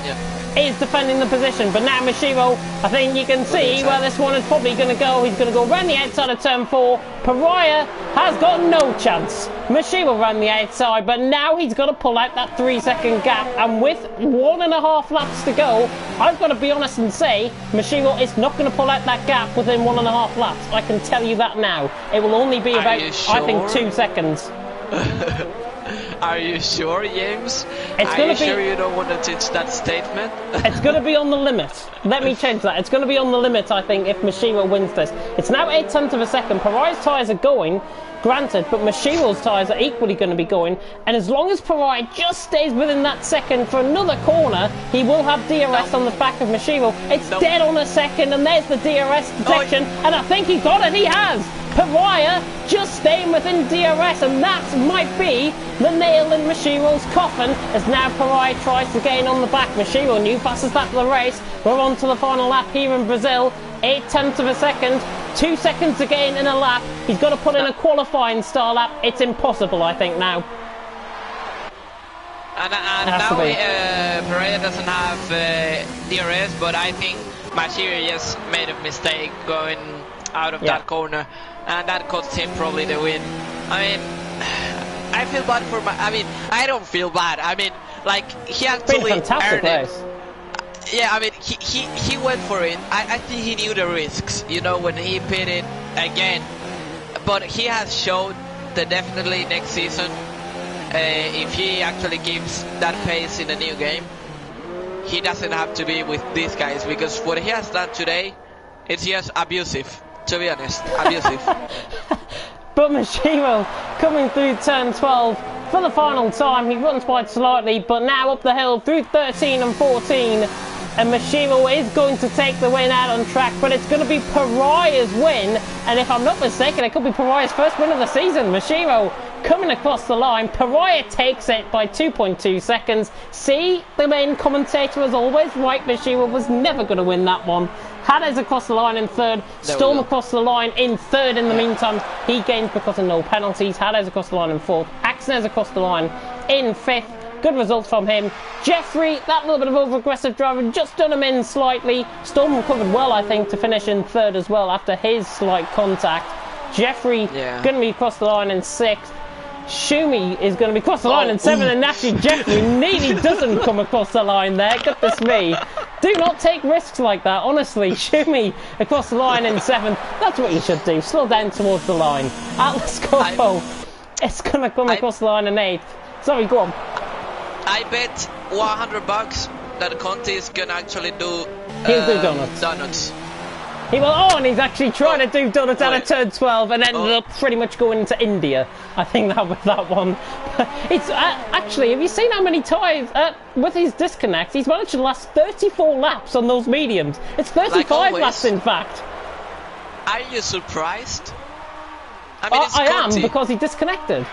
is defending the position, but now Mashiro, I think you can see where this one is probably going to go. He's going to go around the outside of turn 4. Pariah has got no chance. Mashiro ran the outside, but now he's got to pull out that 3-second gap, and with 1.5 laps to go, I've got to be honest and say Mashiro is not going to pull out that gap within 1.5 laps. I can tell you that now. It will only be about, I think, 2 seconds. Are you sure, James? Are you sure you don't want to change that statement? It's going to be on the limit. Let me change that. It's going to be on the limit, I think, if Mashiro wins this. It's now 0.8 of a second. Pariah's tyres are going, granted, but Mashiro's tyres are equally going to be going. And as long as Pariah just stays within that second for another corner, he will have DRS on the back of Mashiro. It's dead on a second, and there's the DRS detection. And I think he got it. He has. Pariah just staying within DRS, and that might be the nail in Mashiro's coffin, as now Pariah tries to gain on the back. Mashiro, new fastest lap of the race. We're on to the final lap here in Brazil. 0.8 of a second, 2 seconds to gain in a lap. He's got to put in a qualifying star lap. It's impossible, I think, now. And now Pariah doesn't have DRS, but I think Mashiro just made a mistake going out of that corner, and that cost him probably the win. I mean, I feel bad for I don't feel bad. I mean, like, he actually earned it. Yeah, I mean, he went for it. I think he knew the risks, you know, when he pitted again. But he has shown that definitely next season, if he actually gives that pace in a new game, he doesn't have to be with these guys, because what he has done today, it's just abusive. To be honest, abusive. But Mashiro coming through turn 12 for the final time. He runs quite slightly, but now up the hill through 13 and 14. And Mashiro is going to take the win out on track, but it's going to be Pariah's win. And if I'm not mistaken, it could be Pariah's first win of the season. Mashiro coming across the line. Pariah takes it by 2.2 seconds. See, the main commentator was always right. Mashiro was never going to win that one. Hades across the line in third. Storm across the line in third in the meantime. He gains because of no penalties. Hades across the line in fourth. Axnes across the line in fifth. Good results from him. Jeffrey, that little bit of over-aggressive driving, just done him in slightly. Storm recovered well, I think, to finish in third as well after his slight contact. Jeffrey going to be across the line in sixth. Shumi is going to be across the line in seventh, and actually Jeffrey nearly doesn't come across the line there. Goodness me. Do not take risks like that, honestly. Shumi across the line in seventh. That's what you should do. Slow down towards the line. Atlas Coco, it's going to come across the line in eighth. Sorry, go on. I bet $100 that Conte is going to actually do he'll do donuts. He will. Oh, and he's actually trying to do donuts out of turn 12 and ended up pretty much going to India. I think that was that one. It's actually, have you seen how many times with his disconnect he's managed to last 34 laps on those mediums? It's 35 laps in fact. Are you surprised? I mean, I am, because he disconnected.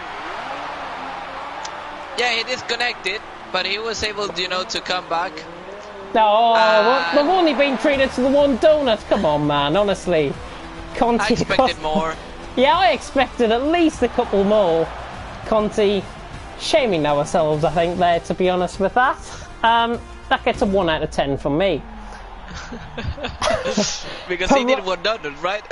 Yeah, he disconnected, but he was able, you know, to come back. No, we've only been treated to the one donut. Come on, man, honestly. Conte, I expected more. Yeah, I expected at least a couple more. Conte, shaming ourselves, I think, there, to be honest with that. That gets a 1 out of 10 from me. Because he did one donut, right?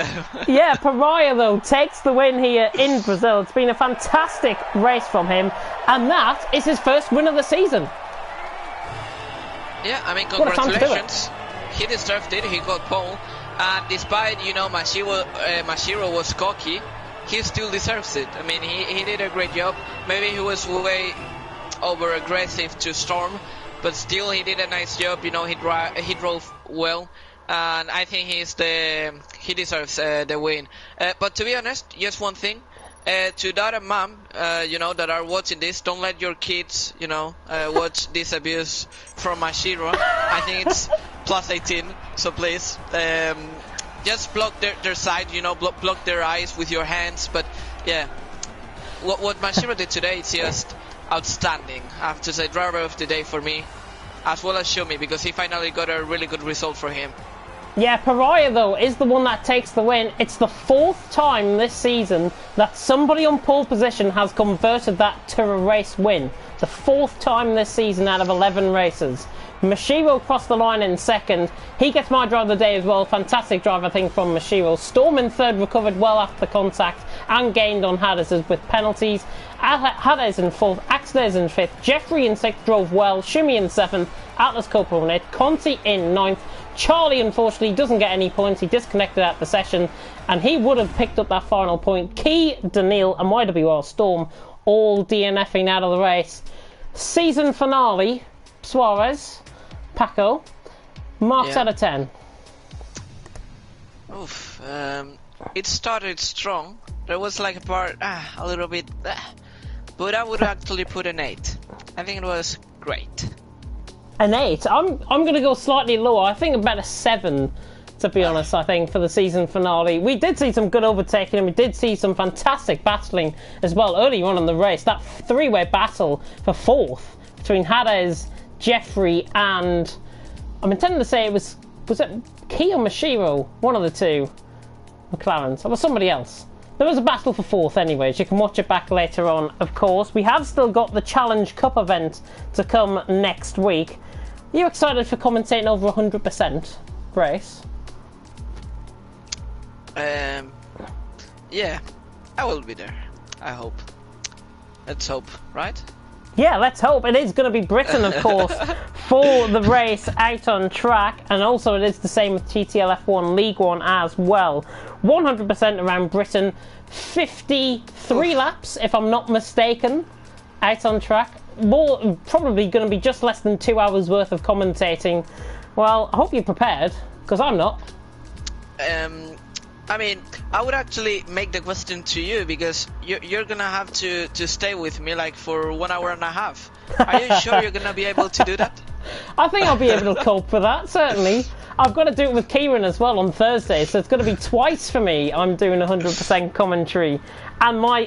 Yeah, Pariah, though, takes the win here in Brazil. It's been a fantastic race from him, and that is his first win of the season. Yeah, I mean, congratulations. He deserved it. He got pole. And despite, you know, Mashiro was cocky, he still deserves it. I mean, he did a great job. Maybe he was way over aggressive to Storm, but still he did a nice job. You know, he drove well, and I think he deserves the win. But to be honest, just one thing. To dad and mom, you know, that are watching this, don't let your kids, you know, watch this abuse from Mashiro. I think it's plus 18, so please, just block their side, you know, block their eyes with your hands. But yeah, what Mashiro did today is just outstanding. I have to say, driver of the day for me, as well as Shumi, because he finally got a really good result for him. Yeah, Pariah, though, is the one that takes the win. It's the 4th time this season that somebody on pole position has converted that to a race win. The 4th time this season out of 11 races. Mashiro crossed the line in second. He gets my drive of the day as well. Fantastic drive, I think, from Mashiro. Storm in third, recovered well after the contact and gained on Hades with penalties. Hades in fourth, Axnes in fifth, Jeffrey in sixth, drove well. Shumi in seventh, Atlas Copro in eighth, Conte in ninth. Charlie, unfortunately, doesn't get any points. He disconnected at the session, and he would have picked up that final point. Key, Daniil, and YWR Storm all DNFing out of the race. Season finale, Suarez, Paco, marks out of 10. Oof. It started strong. There was like a part, a little bit, but I would actually put an 8. I think it was great. An 8? I'm going to go slightly lower. I think about a 7, to be honest, I think, for the season finale. We did see some good overtaking, and we did see some fantastic battling as well early on in the race. That three-way battle for 4th between Hades, Jeffrey, and I'm intending to say was it Key or Mashiro? One of the two McLarens. Or was somebody else? There was a battle for 4th anyways. You can watch it back later on, of course. We have still got the Challenge Cup event to come next week. Are you excited for commentating over 100% race? Yeah, I will be there. I hope. Let's hope, right? Yeah, let's hope. It is going to be Britain, of course, for the race out on track. And also it is the same with TTL F1 League 1 as well. 100% around Britain. 53 laps, if I'm not mistaken, out on track. More, probably going to be just less than 2 hours worth of commentating. Well, I hope you're prepared, because I'm not. I mean, I would actually make the question to you, because you're gonna have to stay with me like for 1 hour and a half. Are you sure you're gonna be able to do that? I think I'll be able to cope with that, certainly. I've got to do it with Kieran as well on Thursday, so it's going to be twice for me. I'm doing 100% commentary. And my,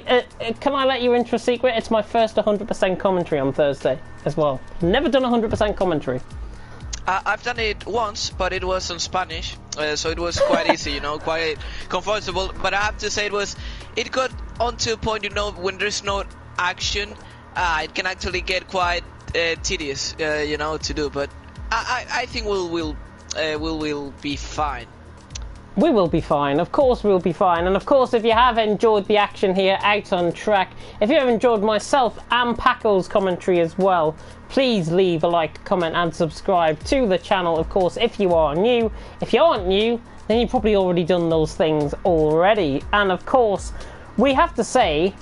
can I let you into a secret? It's my first 100% commentary on Thursday as well. Never done 100% commentary. I've done it once, but it was in Spanish, so it was quite easy, you know, quite comfortable. But I have to say it got onto a point, you know, when there's no action, it can actually get quite tedious, you know, to do. But I think we'll be fine. We will be fine, of course we'll be fine. And of course, if you have enjoyed the action here out on track, if you have enjoyed myself and Paco's commentary as well, please leave a like, comment and subscribe to the channel, of course, if you are new. If you aren't new, then you've probably already done those things already. And of course, we have to say,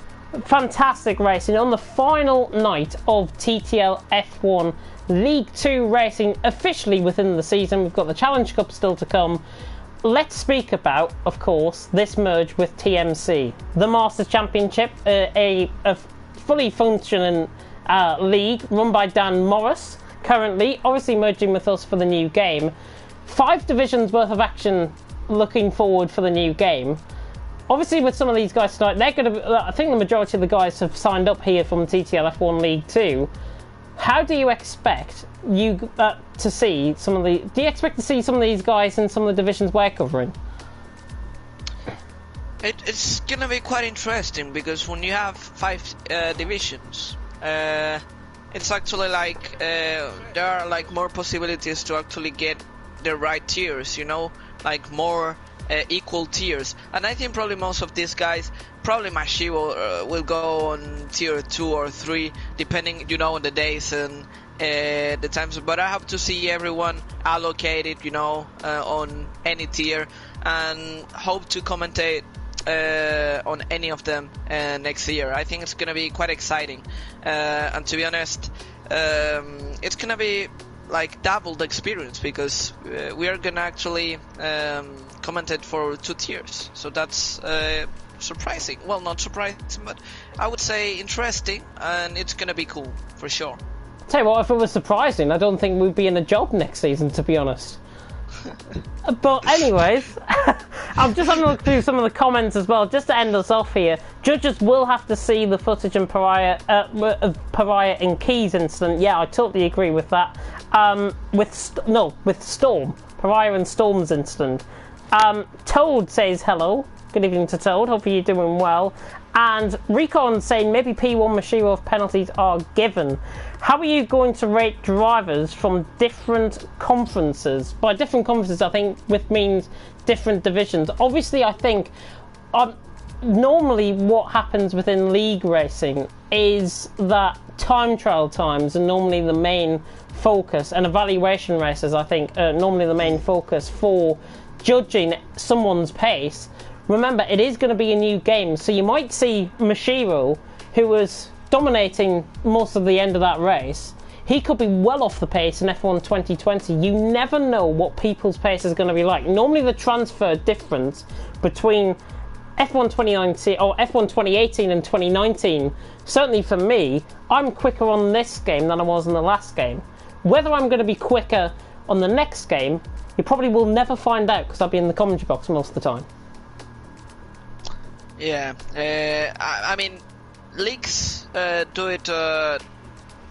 fantastic racing on the final night of TTL F1 League 2 racing officially within the season. We've got the Challenge Cup still to come. Let's speak about, of course, this merge with TMC. The Masters Championship, a fully functioning league run by Dan Morris, currently, obviously merging with us for the new game. 5 divisions worth of action looking forward for the new game. Obviously, with some of these guys tonight, they're going to. I think the majority of the guys have signed up here from TTL F1 League 2. How do you expect to see some of the? Do you expect to see some of these guys in some of the divisions we're covering? It's gonna be quite interesting, because when you have 5 divisions, it's actually like there are like more possibilities to actually get the right tiers, you know, like more equal tiers. And I think probably most of these guys, probably Mashiro will go on tier 2 or 3, depending, you know, on the days and the times. But I have to see everyone allocated, you know, on any tier, and hope to commentate on any of them next year. I think it's gonna be quite exciting, and to be honest, it's gonna be like double the experience, because we are gonna actually commentate for 2 tiers. So that's surprising. Well, not surprising, but I would say interesting, and it's gonna be cool for sure. Tell you what, if it was surprising, I don't think we'd be in a job next season, to be honest. But anyways, I'm just having a look through some of the comments as well, just to end us off here. Judges will have to see the footage of Pariah and Keys incident. Yeah, I totally agree with that. With Storm, Pariah and Storm's incident. Toad says hello. Good evening to Toad. Hope you're doing well. And Recon saying maybe P1 Mashiro if penalties are given. How are you going to rate drivers from different conferences? By different conferences, I think with means different divisions. Obviously, I think normally what happens within league racing is that time trial times are normally the main focus, and evaluation races, I think, are normally the main focus for judging someone's pace. Remember, it is going to be a new game, so you might see Mashiro, who was dominating most of the end of that race, he could be well off the pace in F1 2020. You never know what people's pace is going to be like. Normally the transfer difference between F1 2019 or F1 2018 and 2019, certainly for me, I'm quicker on this game than I was in the last game. Whether I'm going to be quicker on the next game, you probably will never find out because I'll be in the commentary box most of the time. Yeah, I mean, leagues do it.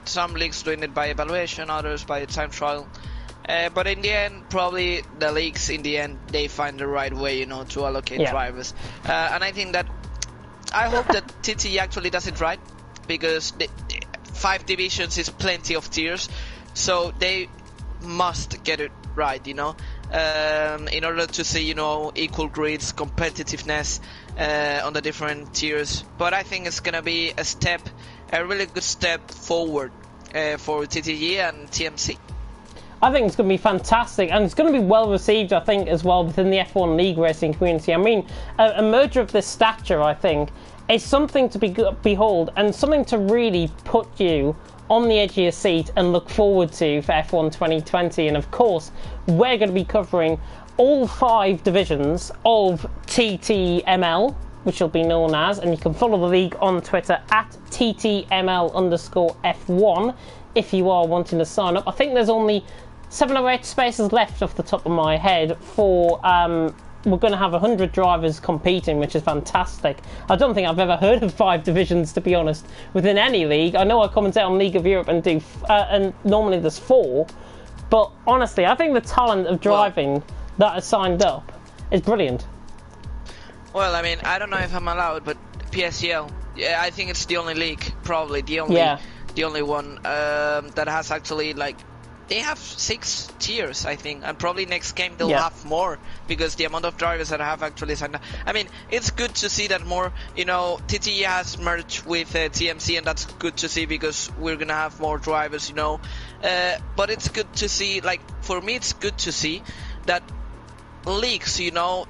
Some leagues doing it by evaluation, others by time trial. But in the end, probably the leagues in the end they find the right way, you know, to allocate drivers. And I think that I hope that TT actually does it right, because the 5 divisions is plenty of tiers, so they must get it right, you know, in order to see, you know, equal grids, competitiveness on the different tiers. But I think it's gonna be a really good step forward for TTG and TMC. I think it's going to be fantastic, and it's going to be well received, I think, as well within the F1 League racing community. I mean, a merger of this stature, I think, is something to behold, and something to really put you on the edge of your seat and look forward to for F1 2020. And of course, we're going to be covering all 5 divisions of TTML, which will be known as, and you can follow the league on Twitter at TTML_F1 if you are wanting to sign up. I think there's only 7 or 8 spaces left off the top of my head for, we're going to have 100 drivers competing, which is fantastic. I don't think I've ever heard of 5 divisions, to be honest, within any league. I know I commentate on League of Europe and do, and normally there's 4, but honestly, I think the talent of driving that is signed up is brilliant. Well, I mean, I don't know if I'm allowed, but PSEL, yeah, I think it's the only league, probably the only one that has actually, like, they have 6 tiers, I think, and probably next game they'll have more, because the amount of drivers that have actually signed up. I mean, it's good to see that more, you know, TT has merged with TMC, and that's good to see because we're gonna have more drivers, you know. But it's good to see, like, for me it's good to see that leagues, you know,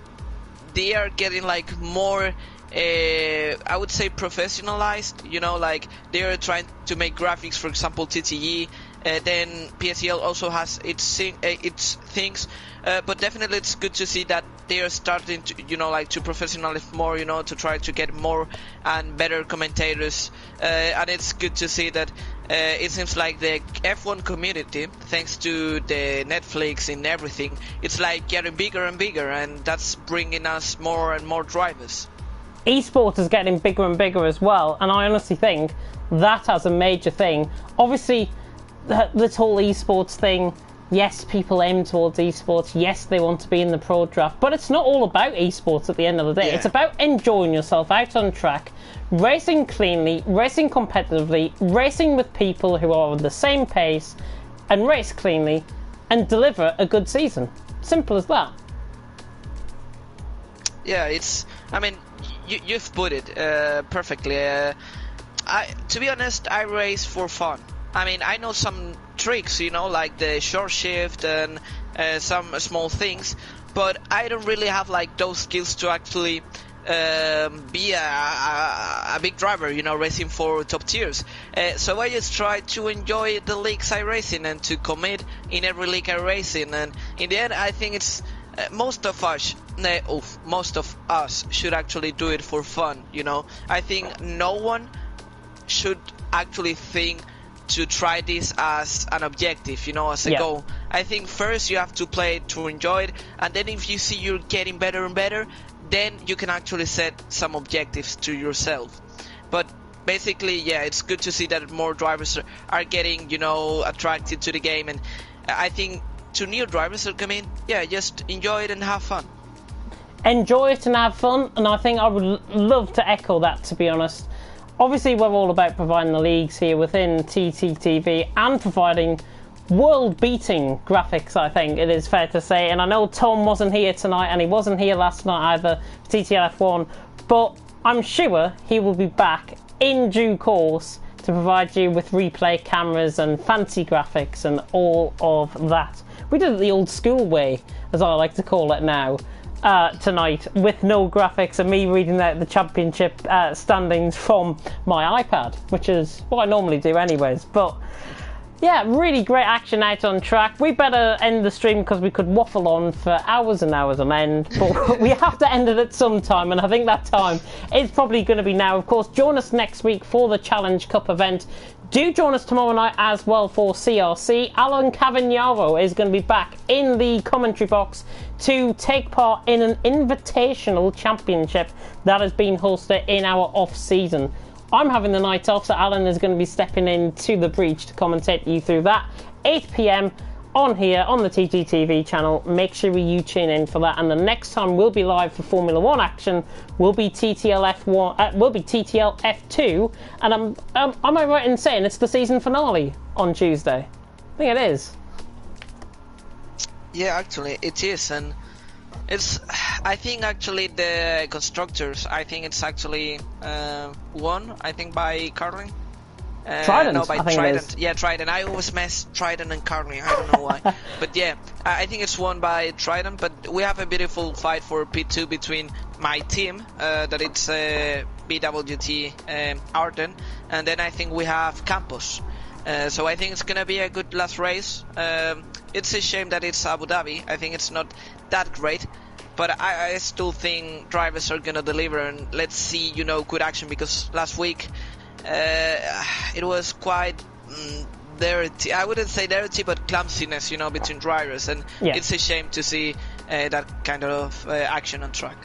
they are getting, like, more I would say professionalized, you know, like they are trying to make graphics, for example TTE, then PSEL also has its things, but definitely it's good to see that they are starting to, you know, like to professionalize more, you know, to try to get more and better commentators, and it's good to see that it seems like the F1 community, thanks to the Netflix and everything, it's like getting bigger and bigger, and that's bringing us more and more drivers. Esports is getting bigger and bigger as well, and I honestly think that as a major thing. Obviously, this whole esports thing, yes, people aim towards esports, yes, they want to be in the pro draft, but it's not all about esports at the end of the day. It's about enjoying yourself out on track, racing cleanly, racing competitively, racing with people who are on the same pace, and race cleanly, and deliver a good season. Simple as that. Yeah, I mean, you've put it perfectly. To be honest, I race for fun. I mean, I know some tricks, you know, like the short shift and some small things, but I don't really have like those skills to actually be a big driver, you know, racing for top tiers. So I just try to enjoy the leagues I race in and to commit in every league I race in. And in the end, I think it's most of us should actually do it for fun, you know. I think no one should actually think to try this as an objective, you know, as a goal. I think first you have to play it to enjoy it, and then if you see you're getting better and better, then you can actually set some objectives to yourself. But basically, yeah, it's good to see that more drivers are getting, you know, attracted to the game, and I think to new drivers that come in, yeah, just enjoy it and have fun. Enjoy it and have fun, and I think I would love to echo that, to be honest. Obviously, we're all about providing the leagues here within TTTV and providing world-beating graphics, I think it is fair to say. And I know Tom wasn't here tonight, and he wasn't here last night either for TTL F1, but I'm sure he will be back in due course to provide you with replay cameras and fancy graphics and all of that. We did it the old school way, as I like to call it now. tonight with no graphics and me reading out the championship standings from my iPad, which is what I normally do anyways. But yeah, really great action out on track. We better end the stream because we could waffle on for hours and hours on end, but we have to end it at some time, and I think that time is probably going to be now. Of course, join us next week for the Challenge Cup event. Do join us tomorrow night as well for CRC. Alan Cavagnaro is going to be back in the commentary box to take part in an invitational championship that has been hosted in our off-season. I'm having the night off, so Alan is going to be stepping into the breach to commentate you through that. 8 p.m. on here on the TTTV channel. Make sure you tune in for that. And the next time we'll be live for Formula 1 action will be TTL F1. Will be TTL F2. And am I right in saying it's the season finale on Tuesday? I think it is. Yeah, actually it is, and it's. I think actually the constructors. I think it's actually won. I think by Carlin. Trident. No, by I think Trident. It is. Yeah, Trident. I always mess Trident and Carlin. I don't know why. But yeah, I think it's won by Trident. But we have a beautiful fight for P2 between my team, that it's BWT Arden, and then I think we have Campos. So I think it's gonna be a good last race. It's a shame that it's Abu Dhabi. I think it's not that great, but I still think drivers are gonna deliver, and let's see, good action, because last week it was quite dirty. I wouldn't say dirty, but clumsiness, between drivers, and yeah. It's a shame to see that kind of action on track.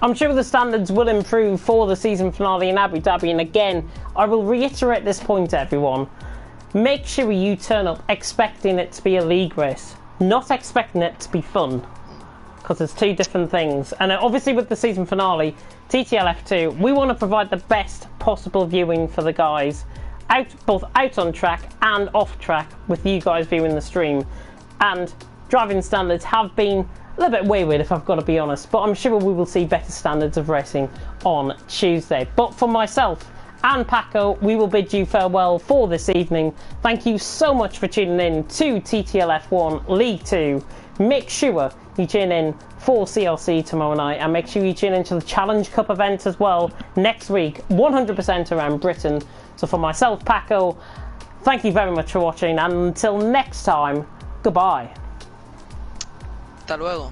I'm sure the standards will improve for the season finale in Abu Dhabi, and again, I will reiterate this point to everyone. Make sure you turn up expecting it to be a league race, not expecting it to be fun, because it's two different things. And obviously with the season finale, TTL F2, we want to provide the best possible viewing for the guys, both out on track and off track, with you guys viewing the stream. And driving standards have been a little bit wayward, if I've got to be honest, but I'm sure we will see better standards of racing on Tuesday. But for myself and Paco, we will bid you farewell for this evening. Thank you so much for tuning in to TTL F1 League 2. Make sure you tune in for CLC tomorrow night, and make sure you tune into the Challenge Cup event as well next week, 100% around Britain. So for myself, Paco, thank you very much for watching, and until next time, goodbye. Hasta luego.